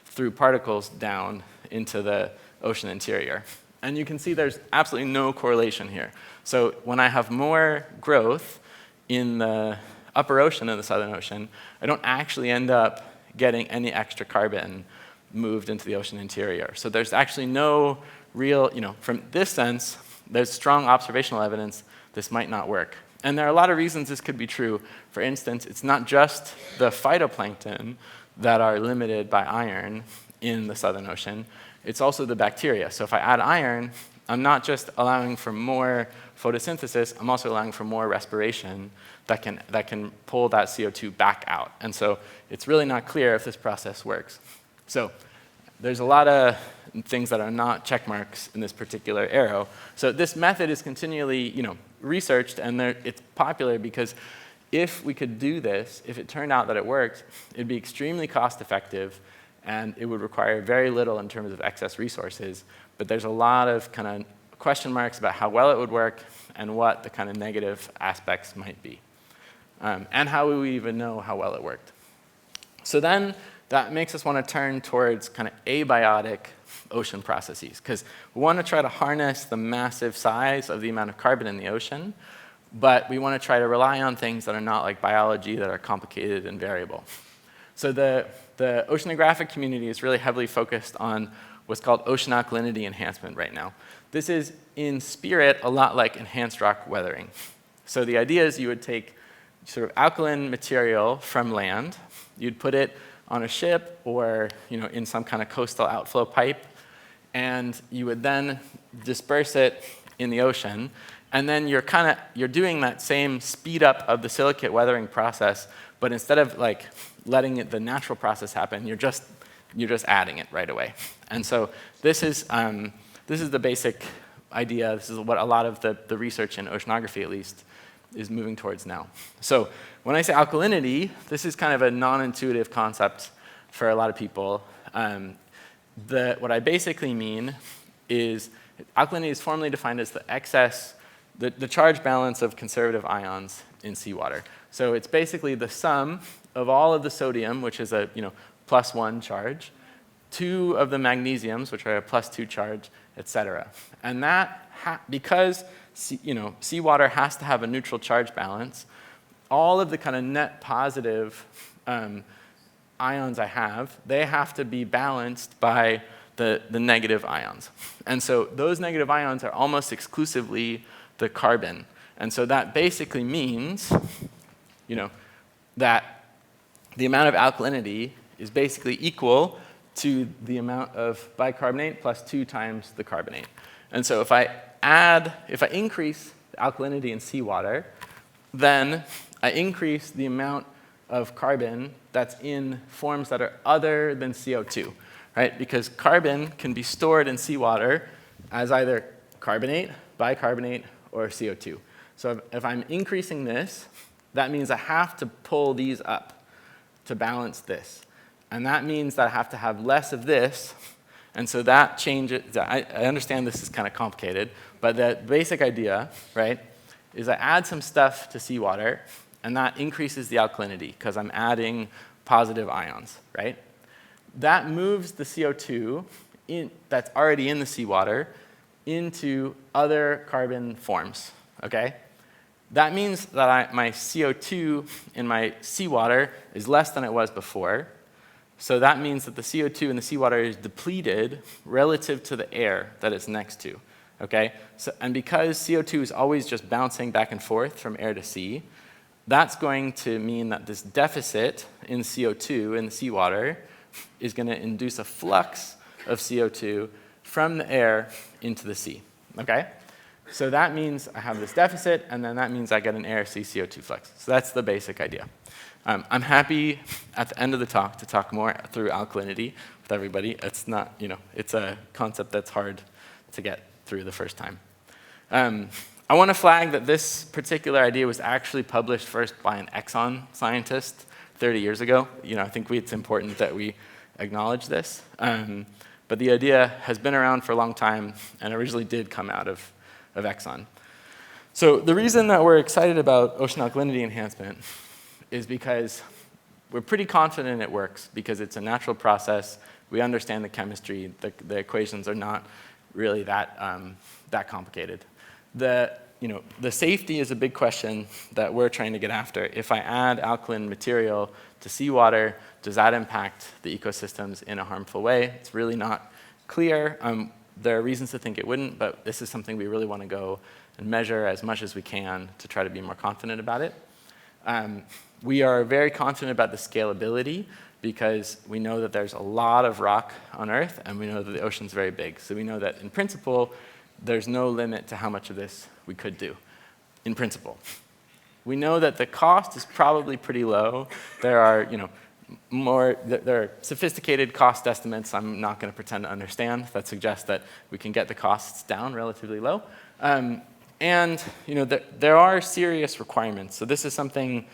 through particles down into the ocean interior. And you can see there's absolutely no correlation here. So when I have more growth in the upper ocean and the Southern Ocean, I don't actually end up getting any extra carbon moved into the ocean interior. So there's actually no real, from this sense, there's strong observational evidence this might not work. And there are a lot of reasons this could be true. For instance, it's not just the phytoplankton that are limited by iron in the Southern Ocean, it's also the bacteria. So if I add iron, I'm not just allowing for more photosynthesis, I'm also allowing for more respiration that can pull that CO2 back out. And so it's really not clear if this process works. So there's a lot of things that are not check marks in this particular arrow. So this method is continually researched, and it's popular because if we could do this, if it turned out that it worked, it'd be extremely cost effective, and it would require very little in terms of excess resources. But there's a lot of kind of question marks about how well it would work and what the kind of negative aspects might be. And how would we even know how well it worked? So then that makes us want to turn towards kind of abiotic ocean processes, because we want to try to harness the massive size of the amount of carbon in the ocean, but we want to try to rely on things that are not like biology, that are complicated and variable. So the oceanographic community is really heavily focused on what's called ocean alkalinity enhancement right now. This is, in spirit, a lot like enhanced rock weathering. So the idea is you would take sort of alkaline material from land, you'd put it on a ship or in some kind of coastal outflow pipe, and you would then disperse it in the ocean, and then you're doing that same speed up of the silicate weathering process, but instead of like letting the natural process happen, you're just adding it right away. And so this is the basic idea. This is what a lot of the research in oceanography, at least, is moving towards now. So when I say alkalinity, this is kind of a non-intuitive concept for a lot of people. What I basically mean is alkalinity is formally defined as the excess, the charge balance of conservative ions in seawater. So it's basically the sum of all of the sodium, which is a +1 charge, 2 of the magnesiums, which are a +2 charge, etc. And that, because seawater has to have a neutral charge balance, all of the kind of net positive ions I have, they have to be balanced by the negative ions. And so those negative ions are almost exclusively the carbon. And so that basically means that the amount of alkalinity is basically equal to the amount of bicarbonate plus 2 times the carbonate. And so if I increase the alkalinity in seawater, then I increase the amount of carbon that's in forms that are other than CO2, right? Because carbon can be stored in seawater as either carbonate, bicarbonate, or CO2. So if I'm increasing this, that means I have to pull these up to balance this. And that means that I have to have less of this. And so that changes. I understand this is kind of complicated, but the basic idea, right, is I add some stuff to seawater, and that increases the alkalinity because I'm adding positive ions, right? That moves the CO2 that's already in the seawater into other carbon forms, okay? That means that my CO2 in my seawater is less than it was before. So that means that the CO2 in the seawater is depleted relative to the air that it's next to, okay? And because CO2 is always just bouncing back and forth from air to sea, that's going to mean that this deficit in CO2 in the seawater is going to induce a flux of CO2 from the air into the sea, okay? So that means I have this deficit, and then that means I get an air-sea CO2 flux. So that's the basic idea. I'm happy at the end of the talk to talk more through alkalinity with everybody. It's not, it's a concept that's hard to get through the first time. I want to flag that this particular idea was actually published first by an Exxon scientist 30 years ago. I think it's important that we acknowledge this. But the idea has been around for a long time and originally did come out of Exxon. So the reason that we're excited about ocean alkalinity enhancement is because we're pretty confident it works because it's a natural process. We understand the chemistry. The equations are not really that complicated. The safety is a big question that we're trying to get after. If I add alkaline material to seawater, does that impact the ecosystems in a harmful way? It's really not clear. There are reasons to think it wouldn't, but this is something we really want to go and measure as much as we can to try to be more confident about it. We are very confident about the scalability because we know that there's a lot of rock on Earth, and we know that the ocean's very big. So we know that, in principle, there's no limit to how much of this we could do, in principle. We know that the cost is probably pretty low. There are, there are sophisticated cost estimates I'm not going to pretend to understand that suggest that we can get the costs down relatively low. And there are serious requirements. So this is something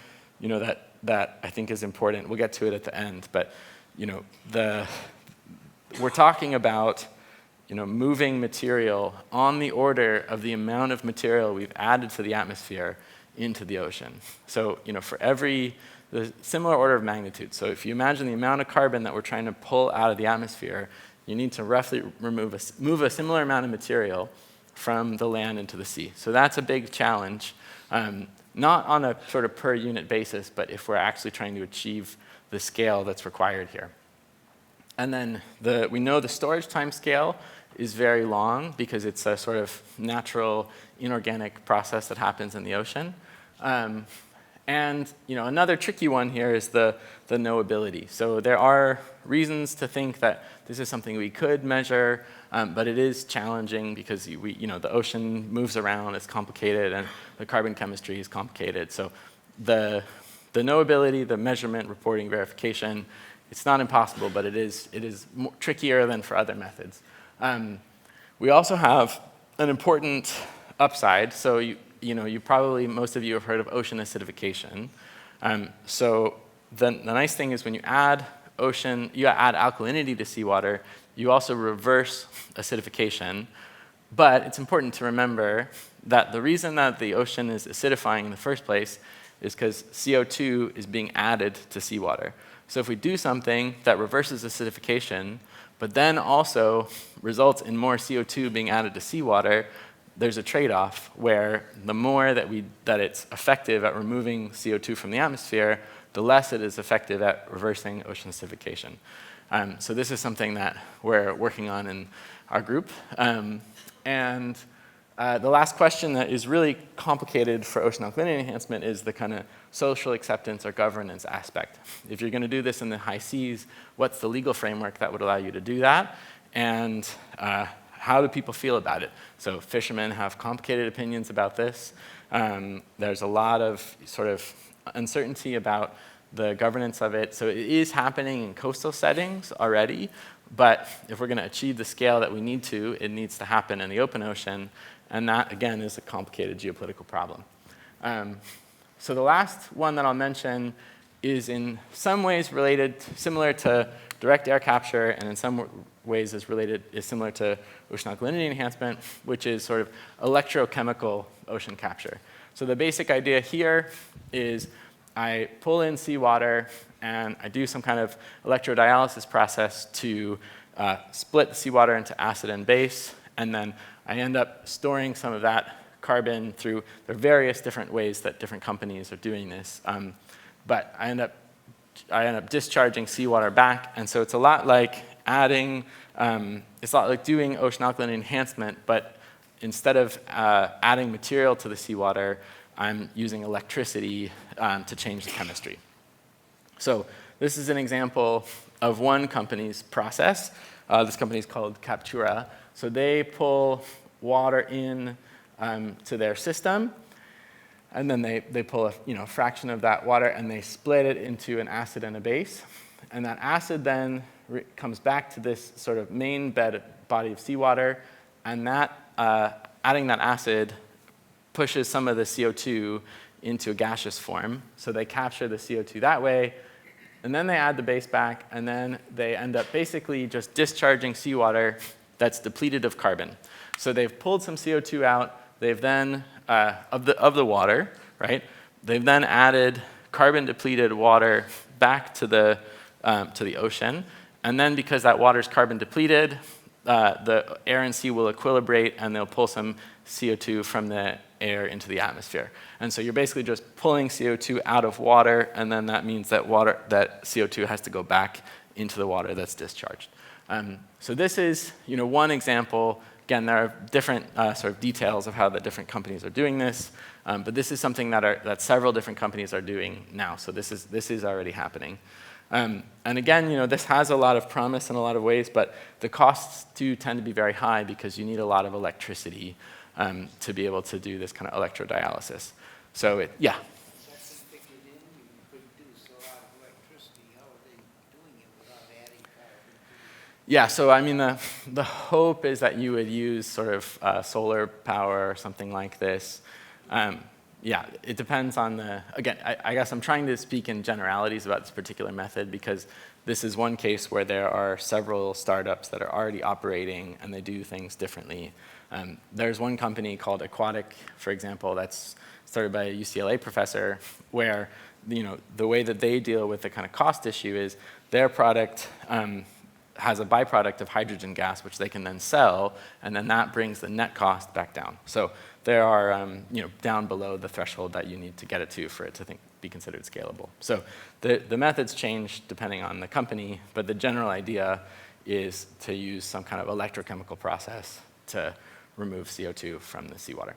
that I think is important. We'll get to it at the end. But we're talking about moving material on the order of the amount of material we've added to the atmosphere into the ocean. So for the similar order of magnitude. So if you imagine the amount of carbon that we're trying to pull out of the atmosphere, you need to roughly move a similar amount of material from the land into the sea. So that's a big challenge, not on a sort of per unit basis, but if we're actually trying to achieve the scale that's required here. And then we know the storage time scale is very long because it's a sort of natural inorganic process that happens in the ocean. And another tricky one here is the knowability. So there are reasons to think that this is something we could measure, but it is challenging because the ocean moves around, it's complicated, and the carbon chemistry is complicated. So the knowability, the measurement, reporting, verification, it's not impossible, but it is trickier than for other methods. We also have an important upside. So most of you have heard of ocean acidification. So the nice thing is when you add alkalinity to seawater, you also reverse acidification. But it's important to remember that the reason that the ocean is acidifying in the first place is because CO2 is being added to seawater. So if we do something that reverses acidification, but then also results in more CO2 being added to seawater, there's a trade-off where the more that it's effective at removing CO2 from the atmosphere, the less it is effective at reversing ocean acidification. So this is something that we're working on in our group. The last question that is really complicated for ocean alkalinity enhancement is the kind of social acceptance or governance aspect. If you're going to do this in the high seas, what's the legal framework that would allow you to do that? And how do people feel about it? So fishermen have complicated opinions about this. There's a lot of sort of uncertainty about the governance of it. So it is happening in coastal settings already, but if we're going to achieve the scale that we need to, it needs to happen in the open ocean, and that, again, is a complicated geopolitical problem. So the last one that I'll mention is in some ways similar to direct air capture, and in some ways is similar to ocean alkalinity enhancement, which is sort of electrochemical ocean capture. So the basic idea here is I pull in seawater and I do some kind of electrodialysis process to split the seawater into acid and base, and then I end up storing some of that carbon there are various different ways that different companies are doing this, but I end up discharging seawater back, and so it's a lot like doing ocean alkalinity enhancement, but instead of adding material to the seawater, I'm using electricity to change the chemistry. So this is an example of one company's process. This company is called Captura. So they pull water in to their system, and then they pull a fraction of that water and they split it into an acid and a base. And that acid then comes back to this sort of main body of seawater, and adding that acid pushes some of the CO2 into a gaseous form. So they capture the CO2 that way, and then they add the base back, and then they end up basically just discharging seawater that's depleted of carbon. So they've pulled some CO2 out. They've then, of the water, right? They've then added carbon-depleted water back to the ocean. And then because that water is carbon-depleted, the air and sea will equilibrate, and they'll pull some CO2 from the air into the atmosphere. And so you're basically just pulling CO2 out of water, and then that means that CO2 has to go back into the water that's discharged. So this is one example. Again, there are different sort of details of how the different companies are doing this, but this is something that several different companies are doing now. So this is already happening. And again, this has a lot of promise in a lot of ways, but the costs do tend to be very high because you need a lot of electricity to be able to do this kind of electrodialysis. So yeah. That's if they get in, you produce a lot of electricity. How are they doing it without adding carbon? Yeah, so I mean, the hope is that you would use sort of solar power or something like this. Yeah, it depends on again, I guess I'm trying to speak in generalities about this particular method because this is one case where there are several startups that are already operating and they do things differently. There's one company called Aquatic, for example, that's started by a UCLA professor, where the way that they deal with the kind of cost issue is their product has a byproduct of hydrogen gas, which they can then sell, and then that brings the net cost back down. So they are down below the threshold that you need to get it to for it to be considered scalable. So the methods change depending on the company, but the general idea is to use some kind of electrochemical process to remove CO2 from the seawater.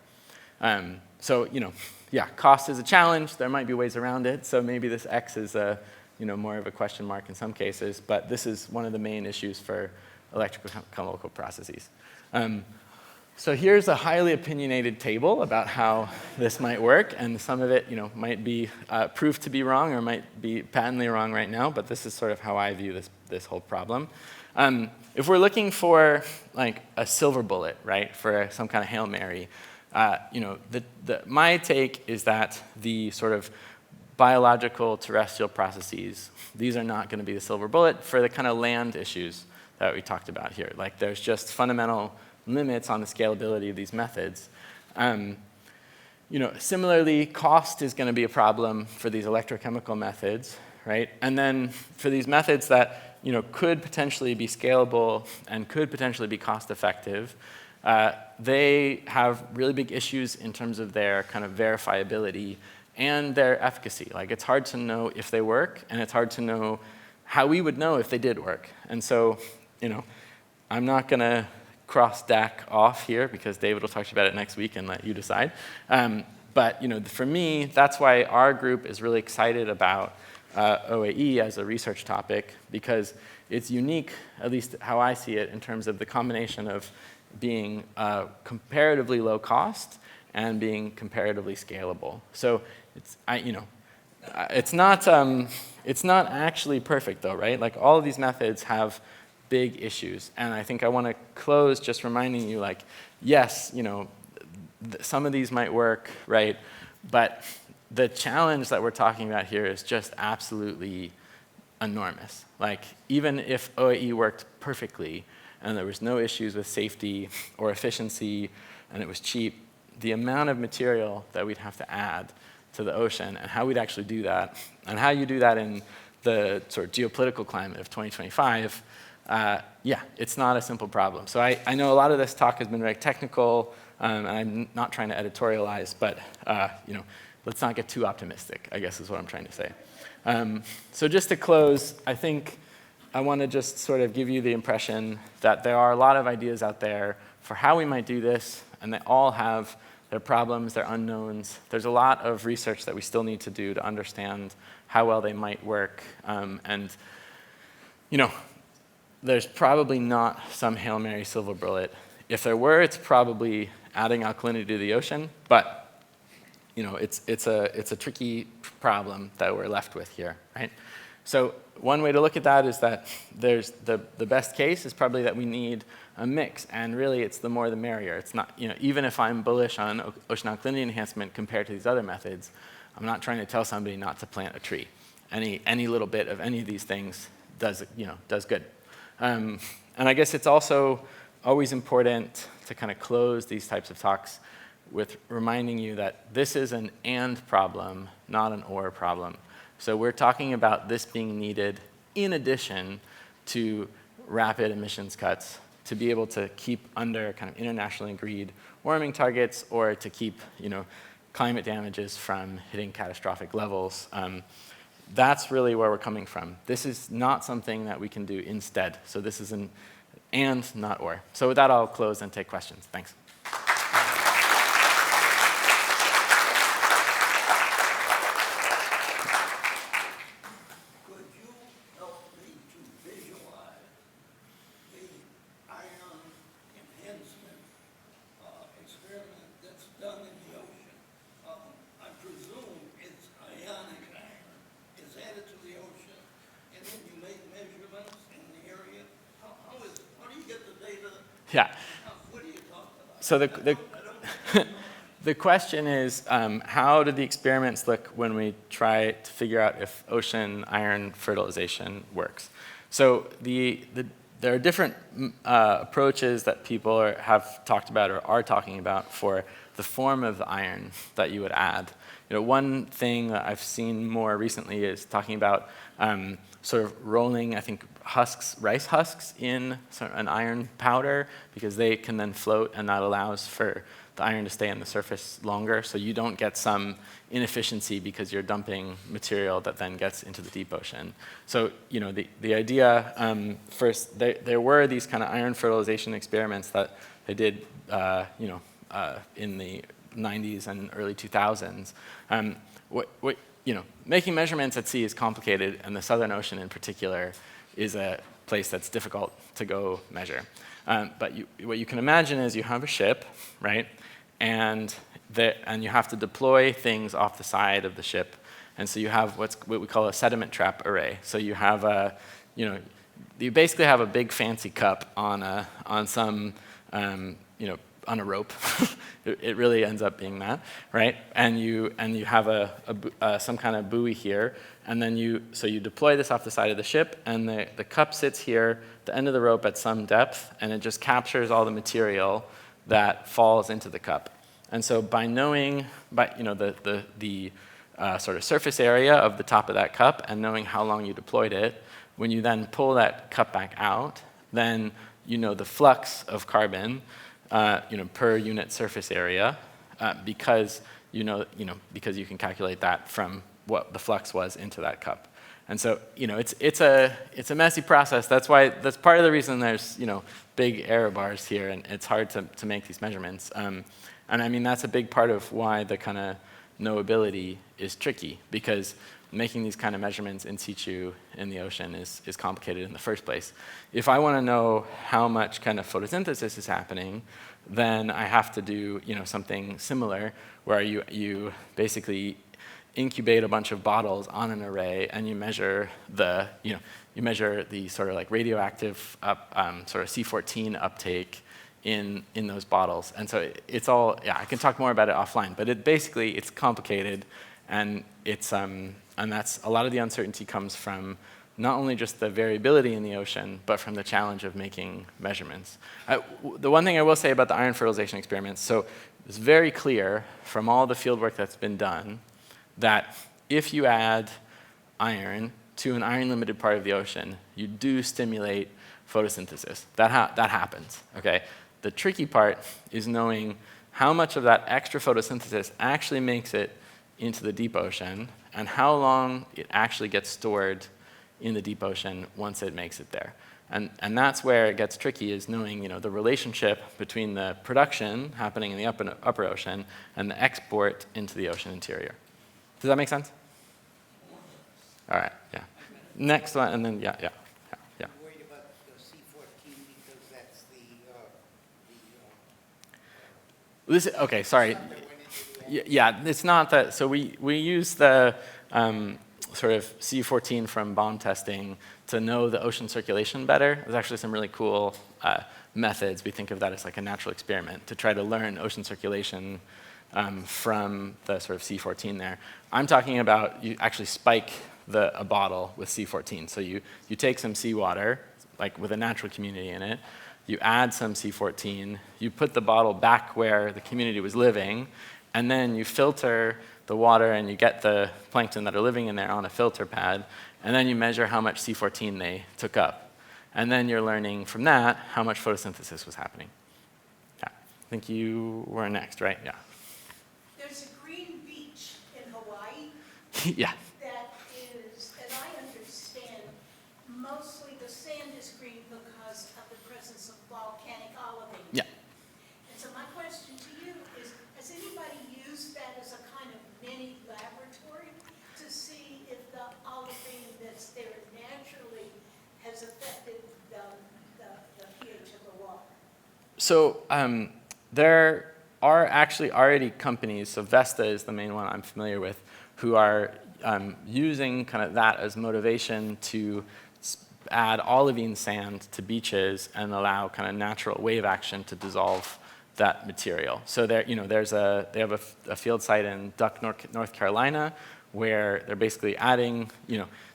So cost is a challenge. There might be ways around it. So maybe this X is more of a question mark in some cases, but this is one of the main issues for electrochemical processes. So here's a highly opinionated table about how this might work, and some of it might be proved to be wrong or might be patently wrong right now, but this is sort of how I view this whole problem. If we're looking for like a silver bullet, right, for some kind of Hail Mary, my take is that the sort of biological terrestrial processes, these are not going to be the silver bullet for the kind of land issues that we talked about here. Like there's just fundamental limits on the scalability of these methods. Similarly, cost is going to be a problem for these electrochemical methods, right? And then for these methods that could potentially be scalable and could potentially be cost effective, they have really big issues in terms of their kind of verifiability and their efficacy. Like it's hard to know if they work, and it's hard to know how we would know if they did work. And so, I'm not going to cross DAC off here because David will talk to you about it next week and let you decide. But for me, that's why our group is really excited about OAE as a research topic, because it's unique, at least how I see it, in terms of the combination of being comparatively low cost and being comparatively scalable. So it's not actually perfect though, right? Like all of these methods have big issues, and I think I want to close just reminding you, like, yes, some of these might work, right? But the challenge that we're talking about here is just absolutely enormous. Like even if OAE worked perfectly and there was no issues with safety or efficiency and it was cheap, the amount of material that we'd have to add to the ocean and how we'd actually do that, and how you do that in the sort of geopolitical climate of 2025, it's not a simple problem. So I know a lot of this talk has been very technical, and I'm not trying to editorialize, but let's not get too optimistic, I guess is what I'm trying to say. So just to close, I think I want to just sort of give you the impression that there are a lot of ideas out there for how we might do this, and they all have their problems, their unknowns. There's a lot of research that we still need to do to understand how well they might work. There's probably not some Hail Mary silver bullet. If there were, it's probably adding alkalinity to the ocean, but it's a tricky problem that we're left with here, right? So one way to look at that is that there's the best case is probably that we need a mix, and really it's the more the merrier. It's not, even if I'm bullish on ocean alkalinity enhancement compared to these other methods, I'm not trying to tell somebody not to plant a tree. Any little bit of any of these things does good. And I guess it's also always important to kind of close these types of talks with reminding you that this is an and problem, not an or problem. So we're talking about this being needed in addition to rapid emissions cuts to be able to keep under kind of internationally agreed warming targets, or to keep climate damages from hitting catastrophic levels. That's really where we're coming from. This is not something that we can do instead. So this is an and, not or. So with that, I'll close and take questions. Thanks. Could you help me to visualize the ion enhancement experiment that's done in the ocean? I presume it's ionic iron is added to the ocean, and then you make measurements in the area. How do you get the data? Yeah. What are you talking about? So the question is, how do the experiments look when we try to figure out if ocean iron fertilization works? So the there are different approaches that people have talked about or are talking about for the form of the iron that you would add. One thing that I've seen more recently is talking about sort of rolling, I think, rice husks in sort of an iron powder, because they can then float, and that allows for the iron to stay on the surface longer, so you don't get some inefficiency because you're dumping material that then gets into the deep ocean. So the idea, first, there were these kind of iron fertilization experiments that they did in the 90s and early 2000s. Making measurements at sea is complicated, and the Southern Ocean in particular is a place that's difficult to go measure. But what you can imagine is you have a ship, right? And you have to deploy things off the side of the ship. And so you have what we call a sediment trap array. So you have you basically have a big fancy cup on on a rope. It really ends up being that, right? And you have some kind of buoy here, and then you deploy this off the side of the ship, and the cup sits here, the end of the rope at some depth, and it just captures all the material that falls into the cup. And so by knowing the sort of surface area of the top of that cup and knowing how long you deployed it, when you then pull that cup back out, then you know the flux of carbon per unit surface area, because because you can calculate that from what the flux was into that cup. And so it's a messy process. That's part of the reason there's big error bars here, and it's hard to make these measurements. And I mean that's a big part of why the kind of knowability is tricky, because making these kind of measurements in situ in the ocean is complicated in the first place. If I want to know how much kind of photosynthesis is happening, then I have to do something similar, where you basically incubate a bunch of bottles on an array, and you measure the sort of like radioactive sort of C14 uptake in those bottles. And so it's all, I can talk more about it offline, but it's complicated, and and that's a lot of the uncertainty comes from not only just the variability in the ocean, but from the challenge of making measurements. The one thing I will say about the iron fertilization experiments, so it's very clear from all the field work that's been done that if you add iron to an iron-limited part of the ocean, you do stimulate photosynthesis. That happens, okay? The tricky part is knowing how much of that extra photosynthesis actually makes it into the deep ocean, and how long it actually gets stored in the deep ocean once it makes it there. And that's where it gets tricky, is knowing the relationship between the production happening in the upper ocean and the export into the ocean interior. Does that make sense? All right, yeah. Next one, and then, yeah. I'm worried about the C14 because that's Okay, sorry. Yeah, it's not that. So we use the sort of C14 from bomb testing to know the ocean circulation better. There's actually some really cool methods. We think of that as like a natural experiment to try to learn ocean circulation from the sort of C14 there. I'm talking about you actually spike a bottle with C14. So you take some seawater, like with a natural community in it, you add some C14, you put the bottle back where the community was living, and then you filter the water and you get the plankton that are living in there on a filter pad, and then you measure how much C14 they took up. And then you're learning from that how much photosynthesis was happening. Yeah, I think you were next, right? Yeah. There's a green beach in Hawaii Yeah. that is, and I understand, mostly the sand is green because of the presence of volcanic olivine. Yeah. And so my question to you is, has anybody used that as a kind of mini laboratory to see if the olivine that's there naturally has affected the pH of the water? So there are actually already companies, so Vesta is the main one I'm familiar with, who are using kind of that as motivation to add olivine sand to beaches and allow kind of natural wave action to dissolve that material. So they have a field site in Duck, North Carolina, where they're basically adding,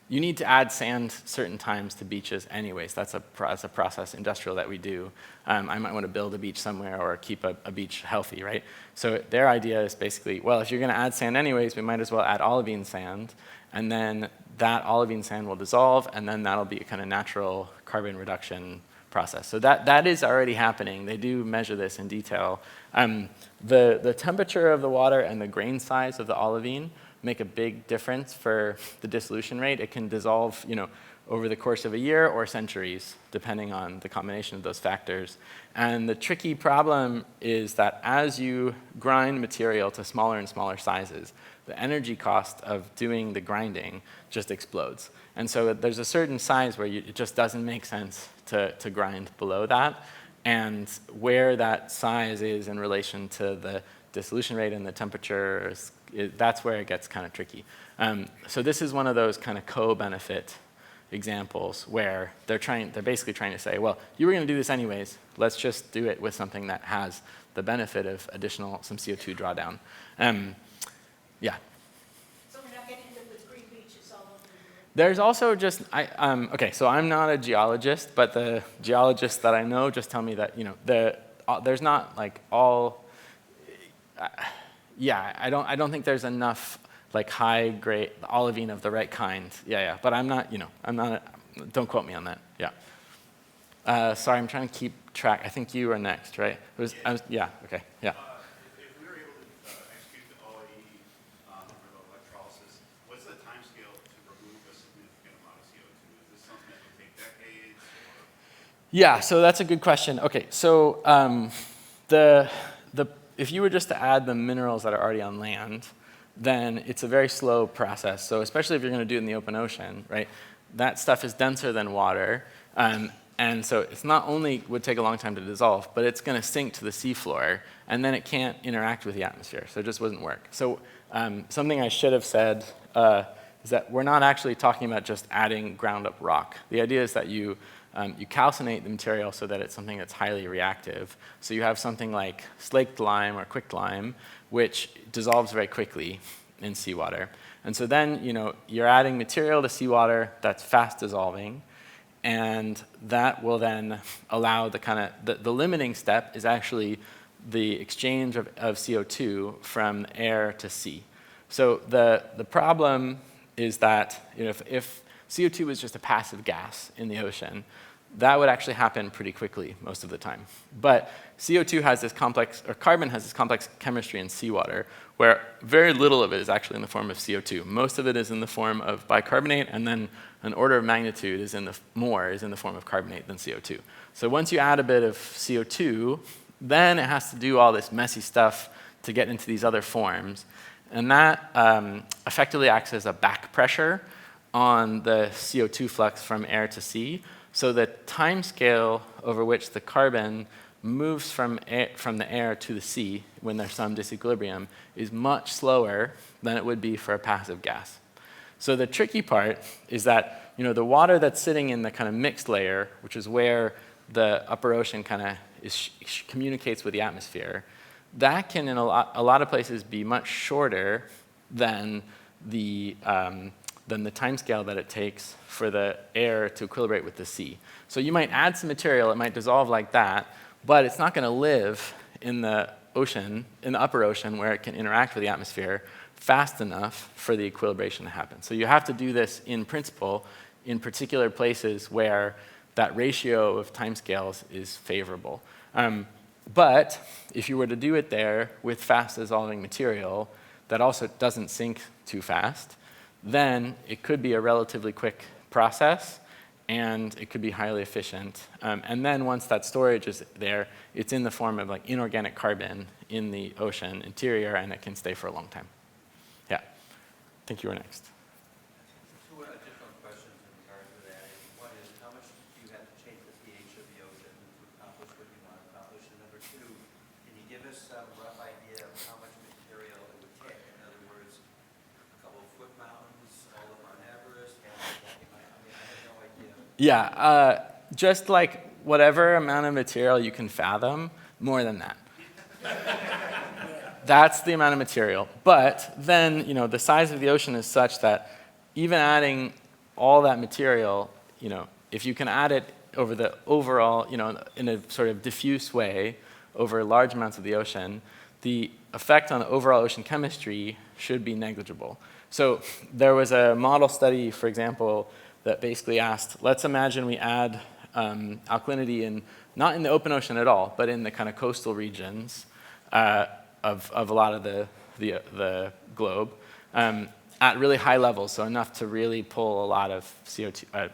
you need to add sand certain times to beaches anyways. That's a process industrial that we do. I might want to build a beach somewhere or keep a beach healthy, right? So their idea is basically, well, if you're going to add sand anyways, we might as well add olivine sand, and then that olivine sand will dissolve, and then that'll be a kind of natural carbon reduction process. So that is already happening. They do measure this in detail. The temperature of the water and the grain size of the olivine make a big difference for the dissolution rate. It can dissolve, over the course of a year or centuries, depending on the combination of those factors. And the tricky problem is that as you grind material to smaller and smaller sizes, the energy cost of doing the grinding just explodes. And so there's a certain size where it just doesn't make sense to grind below that. And where that size is in relation to the dissolution rate and the temperature, that's where it gets kind of tricky. So this is one of those kind of co-benefit examples where they're basically trying to say, well, you were going to do this anyways. Let's just do it with something that has the benefit of some CO2 drawdown. Yeah. So we're not getting into the green beaches all over the world. There's also just, okay, so I'm not a geologist, but the geologists that I know just tell me that, there's not like all, I don't think there's enough like high grade olivine of the right kind. Yeah, but I'm not, don't quote me on that, yeah. Sorry, I'm trying to keep track. I think you were next, right? Yeah, okay, yeah. If we were able to execute the OE for the electrolysis, what's the time scale to remove a significant amount of CO2? Is this something that would take decades? Yeah, so that's a good question. Okay, so if you were just to add the minerals that are already on land, then it's a very slow process. So especially if you're going to do it in the open ocean, right? That stuff is denser than water, and so it's not only would take a long time to dissolve, but it's going to sink to the seafloor, and then it can't interact with the atmosphere, so it just wouldn't work. So something I should have said is that we're not actually talking about just adding ground-up rock. The idea is that you calcinate the material so that it's something that's highly reactive. So you have something like slaked lime or quicklime, which dissolves very quickly in seawater. And so then, you're adding material to seawater that's fast dissolving, and that will then allow the limiting step is actually the exchange of CO2 from air to sea. So the problem is that, if CO2 was just a passive gas in the ocean, that would actually happen pretty quickly most of the time. But CO2 has this complex, or carbon has this complex chemistry in seawater, where very little of it is actually in the form of CO2. Most of it is in the form of bicarbonate, and then an order of magnitude is in the form of carbonate than CO2. So once you add a bit of CO2, then it has to do all this messy stuff to get into these other forms. And that effectively acts as a back pressure on the CO2 flux from air to sea. So the time scale over which the carbon moves from the air to the sea when there's some disequilibrium is much slower than it would be for a passive gas. So the tricky part is that the water that's sitting in the kind of mixed layer, which is where the upper ocean kind of communicates with the atmosphere, that can in a lot of places be much shorter than the time scale that it takes for the air to equilibrate with the sea. So you might add some material, it might dissolve like that, but it's not going to live in the ocean, in the upper ocean, where it can interact with the atmosphere fast enough for the equilibration to happen. So you have to do this in principle in particular places where that ratio of timescales is favorable. But if you were to do it there with fast dissolving material that also doesn't sink too fast, then it could be a relatively quick process, and it could be highly efficient. And then once that storage is there, it's in the form of like inorganic carbon in the ocean interior, and it can stay for a long time. Yeah, I think you were next. Two additional questions in regard to that. One is, how much do you have to change the pH of the ocean to accomplish what you want to accomplish? And number two, can you give us some rough idea of how much material it would take? In other words, a couple of foot mountains, all of Mount Everest, I have no idea. Yeah, just like whatever amount of material you can fathom, more than that. That's the amount of material. But then, the size of the ocean is such that even adding all that material, if you can add it over the overall, in a sort of diffuse way over large amounts of the ocean, the effect on the overall ocean chemistry should be negligible. So there was a model study, for example, that basically asked, let's imagine we add alkalinity not in the open ocean at all, but in the kind of coastal regions of a lot of the globe at really high levels, so enough to really pull a lot of CO2, a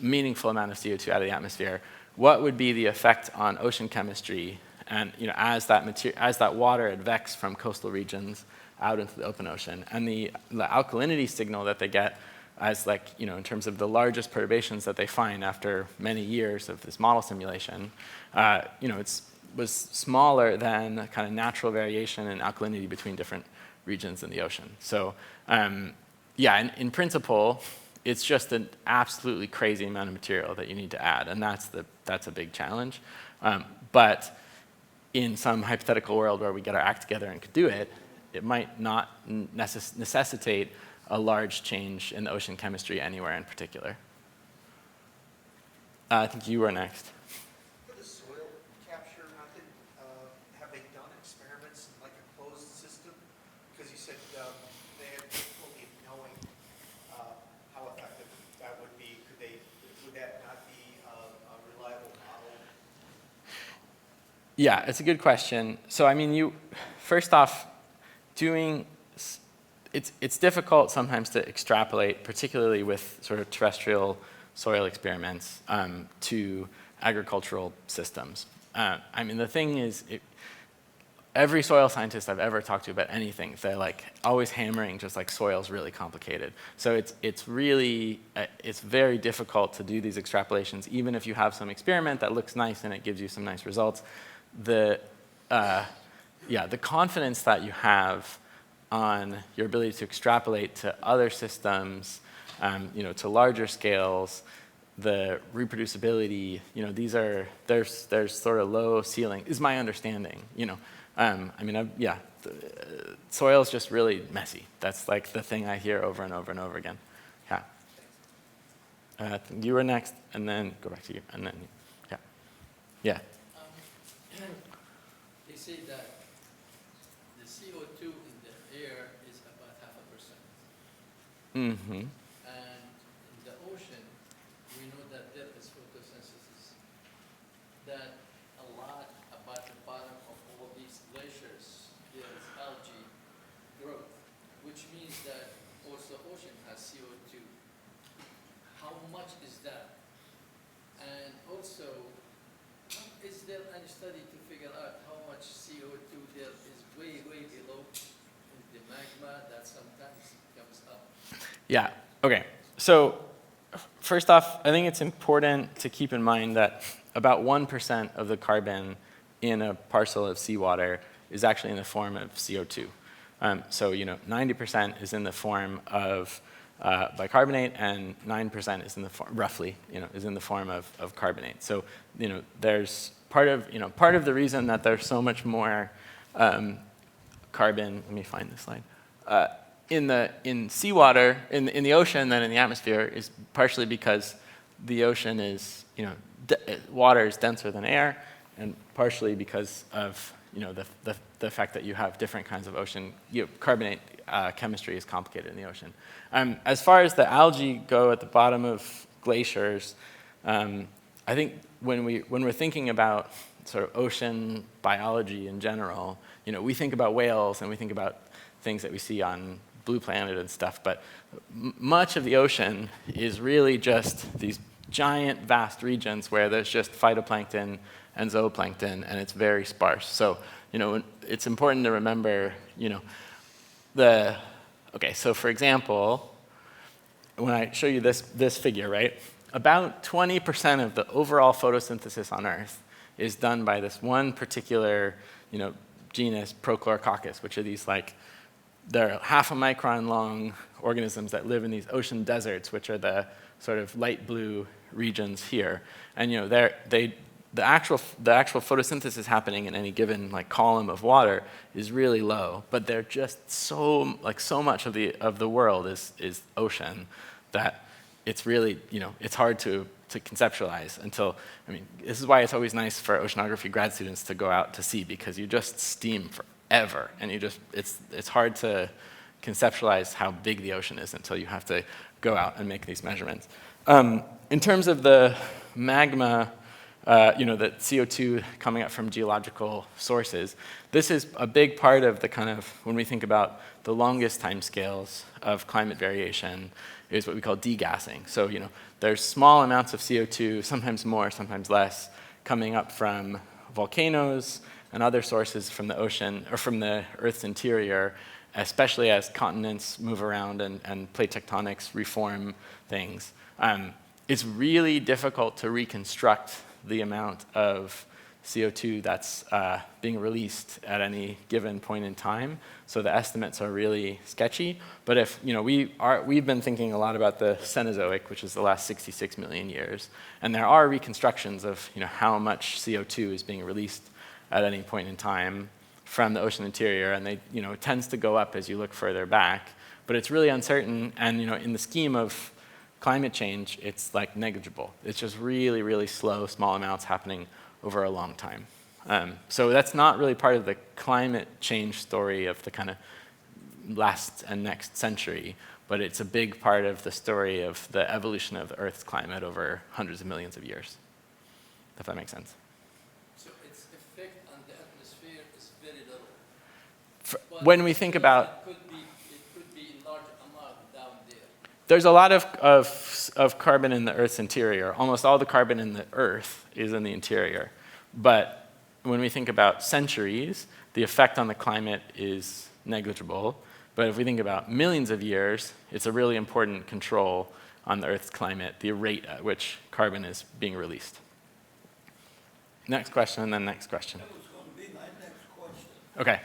meaningful amount of CO2 out of the atmosphere. What would be the effect on ocean chemistry? And as that water advects from coastal regions out into the open ocean, and the alkalinity signal that they get as in terms of the largest perturbations that they find after many years of this model simulation, it was smaller than the kind of natural variation in alkalinity between different regions in the ocean. So yeah, in principle, it's just an absolutely crazy amount of material that you need to add, and that's a big challenge. But in some hypothetical world where we get our act together and could do it, it might not necessitate a large change in the ocean chemistry anywhere in particular. I think you were next. For the soil capture method, have they done experiments in like a closed system? Because you said they had difficulty knowing how effective that would be. Would that not be a reliable model? Yeah, it's a good question. So I mean, first off, it's difficult sometimes to extrapolate, particularly with sort of terrestrial soil experiments, to agricultural systems. I mean, the thing is, every soil scientist I've ever talked to about anything, they're always hammering just soil's really complicated. So it's really, it's very difficult to do these extrapolations, even if you have some experiment that looks nice and it gives you some nice results. The confidence that you have on your ability to extrapolate to other systems, to larger scales, the reproducibility, there's sort of low ceiling, is my understanding. I mean, soil's just really messy. That's the thing I hear over and over and over again. Yeah. You were next, and then go back to you, and then yeah. Yeah. They say that the CO2 in the air is about 0.5%. Mm-hmm. And in the ocean, we know that there is photosynthesis. That a lot about the bottom of all these glaciers, there is algae growth, which means that also ocean has CO2. How much is that? And also, is there any study to figure out how much CO2 there is way, way below in the magma that sometimes comes up? Yeah, okay. So first off, I think it's important to keep in mind that about 1% of the carbon in a parcel of seawater is actually in the form of CO2. So 90% is in the form of bicarbonate, and 9% is in the form, roughly, is in the form of carbonate. So there's part of the reason that there's so much more carbon. Let me find this slide. In seawater, in the ocean than in the atmosphere is partially because the ocean is, water is denser than air, and partially because of the fact that you have different kinds of ocean. Carbonate chemistry is complicated in the ocean. As far as the algae go at the bottom of glaciers, I think when we're thinking about sort of ocean biology in general, we think about whales and we think about things that we see on Blue Planet and stuff, but much of the ocean is really just these giant, vast regions where there's just phytoplankton and zooplankton, and it's very sparse. So, it's important to remember, okay, so for example, when I show you this figure, right, about 20% of the overall photosynthesis on Earth is done by this one particular, genus, Prochlorococcus, which are these they're half a micron long organisms that live in these ocean deserts, which are the sort of light blue regions here. And the actual photosynthesis happening in any given column of water is really low, but they're just so much of the world is ocean that it's really, it's hard to conceptualize until, this is why it's always nice for oceanography grad students to go out to sea, because you just steam forever, and it's hard to conceptualize how big the ocean is until you have to go out and make these measurements. In terms of the magma, the CO2 coming up from geological sources, this is a big part of the kind of, when we think about the longest timescales of climate variation, is what we call degassing. So, there's small amounts of CO2, sometimes more, sometimes less, coming up from volcanoes and other sources from the ocean, or from the Earth's interior, especially as continents move around and plate tectonics reform things. It's really difficult to reconstruct the amount of CO2 that's being released at any given point in time. So the estimates are really sketchy. But if, we've been thinking a lot about the Cenozoic, which is the last 66 million years. And there are reconstructions of, how much CO2 is being released at any point in time from the ocean interior. And they, it tends to go up as you look further back. But it's really uncertain. And, in the scheme of climate change, it's like negligible. It's just really, really slow, small amounts happening over a long time. So that's not really part of the climate change story of the kind of last and next century, but it's a big part of the story of the evolution of the Earth's climate over hundreds of millions of years, if that makes sense. So its effect on the atmosphere is very little. But When we think about, it could be in large amount down there. there's a lot of carbon in the Earth's interior. Almost all the carbon in the Earth is in the interior. But when we think about centuries, the effect on the climate is negligible. But if we think about millions of years, it's a really important control on the Earth's climate, the rate at which carbon is being released. Next question, and then next question. That was going to be my next question. Okay.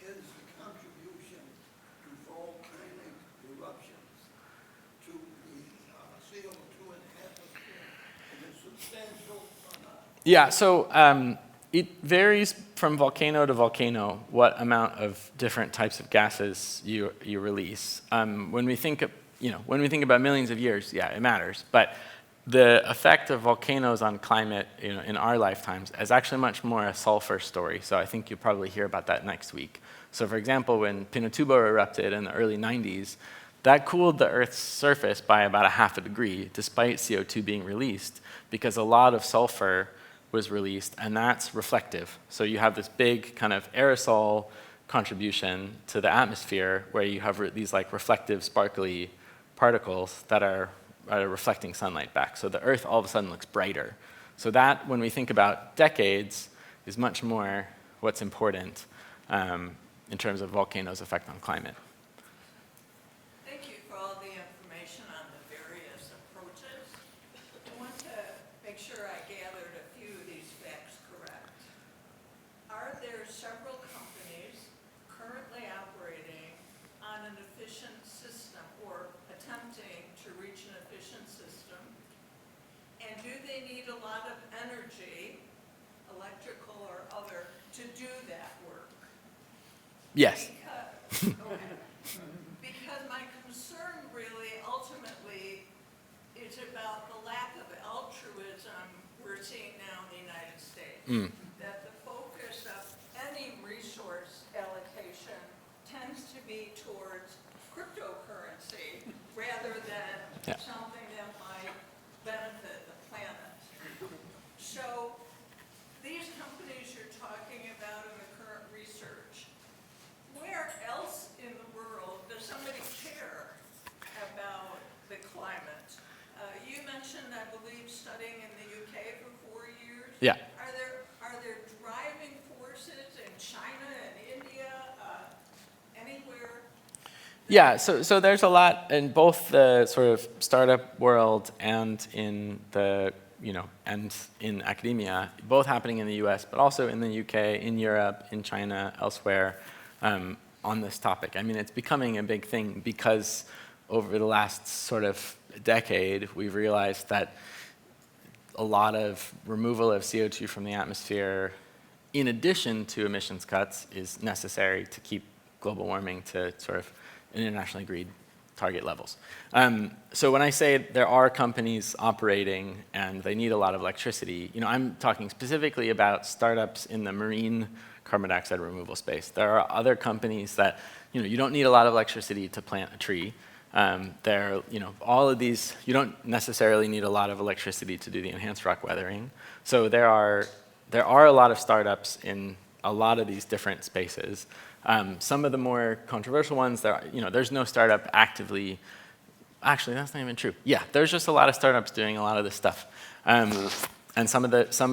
Is the contribution to volcanic eruptions to the CO2 in the atmosphere, is it substantial or not? Yeah, so it varies from volcano to volcano what amount of different types of gases you release. When we think about millions of years, yeah, it matters. But the effect of volcanoes on climate, in our lifetimes is actually much more a sulfur story. So I think you'll probably hear about that next week. So for example, when Pinatubo erupted in the early 90s, that cooled the Earth's surface by about 0.5 degree, despite CO2 being released, because a lot of sulfur was released, and that's reflective. So you have this big kind of aerosol contribution to the atmosphere where you have these like reflective, sparkly particles that are reflecting sunlight back. So the Earth all of a sudden looks brighter. So that, when we think about decades, is much more what's important in terms of volcanoes' effect on climate. Thank you for all the information on the various approaches. I want to make sure I gathered a few of these facts correct. Are there several companies currently operating on an efficient system or attempting to reach an efficient system? And do they need a lot of energy, electrical or other, to do that work? Yes. Because my concern really ultimately is about the lack of altruism we're seeing now in the United States. That the focus of any resource allocation tends to be towards cryptocurrency rather than something that might benefit the planet. So these companies you're talking about in the current research, where else in the world does somebody care about the climate? You mentioned, I believe, studying in the UK for 4 years. Yeah. Are there driving forces in China and India, anywhere? Yeah, so there's a lot in both the sort of startup world and in the, and in academia, both happening in the US, but also in the UK, in Europe, in China, elsewhere, on this topic. I mean, it's becoming a big thing because over the last sort of decade, we've realized that a lot of removal of CO2 from the atmosphere, in addition to emissions cuts, is necessary to keep global warming to sort of an internationally agreed target levels. So when I say there are companies operating and they need a lot of electricity, I'm talking specifically about startups in the marine carbon dioxide removal space. There are other companies that, you don't need a lot of electricity to plant a tree. All of these, you don't necessarily need a lot of electricity to do the enhanced rock weathering. So there are a lot of startups in a lot of these different spaces. Some of the more controversial ones, there's no startup actively. Actually, that's not even true. Yeah, there's just a lot of startups doing a lot of this stuff. And some of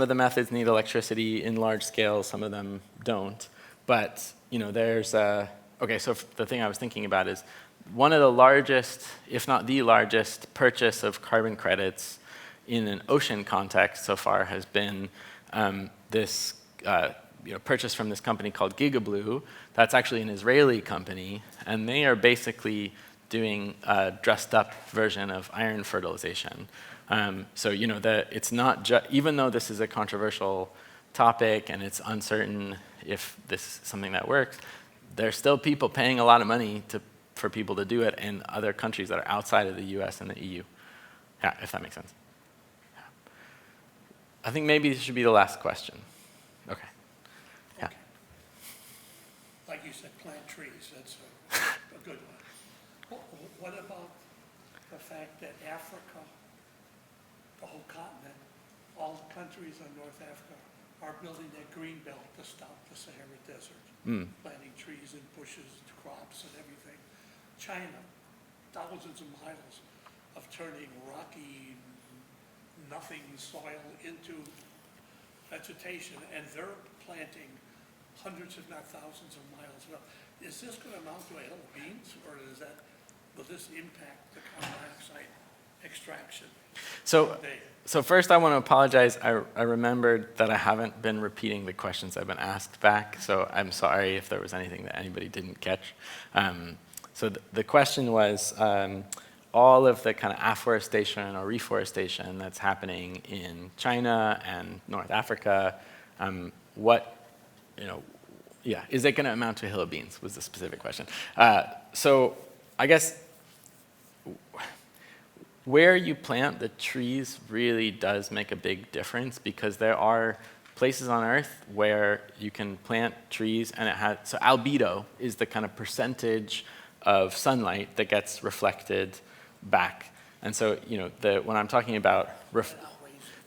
the methods need electricity in large scale, some of them don't. But okay, so the thing I was thinking about is one of the largest, if not the largest, purchase of carbon credits in an ocean context so far has been this purchase from this company called Gigablue. That's actually an Israeli company, and they are basically doing a dressed-up version of iron fertilization. So it's not even though this is a controversial topic and it's uncertain if this is something that works, there's still people paying a lot of money for people to do it in other countries that are outside of the US and the EU. Yeah, if that makes sense. Yeah. I think maybe this should be the last question. Okay. Yeah. Like you said, plant trees, that's a good one. What about the fact that Africa, the whole continent, all the countries in North Africa are building that green belt to stop the Sahara Desert, planting trees and bushes, crops and everything. China, thousands of miles of turning rocky, nothing soil into vegetation, and they're planting hundreds if not thousands of miles. Is this going to amount to a hill of beans, or will this impact the carbon dioxide extraction? So first I want to apologize. I remembered that I haven't been repeating the questions I've been asked back, so I'm sorry if there was anything that anybody didn't catch. So the question was, all of the kind of afforestation or reforestation that's happening in China and North Africa, is it going to amount to a hill of beans, was the specific question. So I guess where you plant the trees really does make a big difference, because there are places on Earth where you can plant trees and so albedo is the kind of percentage of sunlight that gets reflected back. And so, when I'm talking about,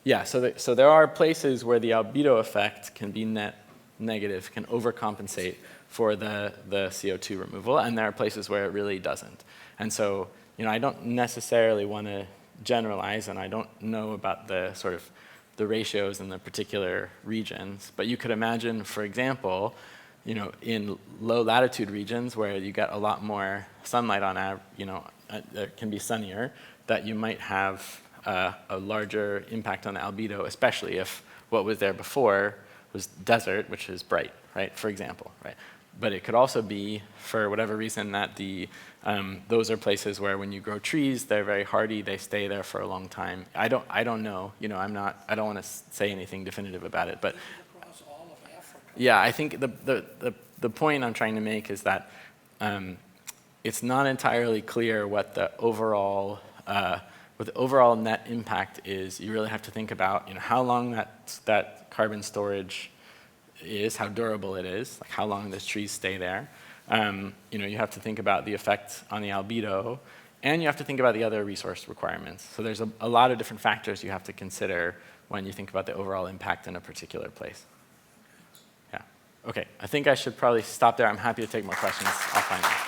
so there are places where the albedo effect can be net negative, can overcompensate for the CO2 removal, and there are places where it really doesn't. And so, I don't necessarily want to generalize, and I don't know about the sort of the ratios in the particular regions, but you could imagine, for example, in low latitude regions where you get a lot more sunlight it can be sunnier, that you might have a larger impact on the albedo, especially if what was there before was desert, which is bright, right, for example, right? But it could also be, for whatever reason, that those are places where when you grow trees, they're very hardy, they stay there for a long time. I don't know, I don't want to say anything definitive about it, but Across all of Africa. yeah, I think the point I'm trying to make is that it's not entirely clear what the overall net impact is. You really have to think about how long that carbon storage is, how durable it is, like how long those trees stay there. You have to think about the effect on the albedo, and you have to think about the other resource requirements. So there's a lot of different factors you have to consider when you think about the overall impact in a particular place. Yeah. Okay, I think I should probably stop there. I'm happy to take more questions offline.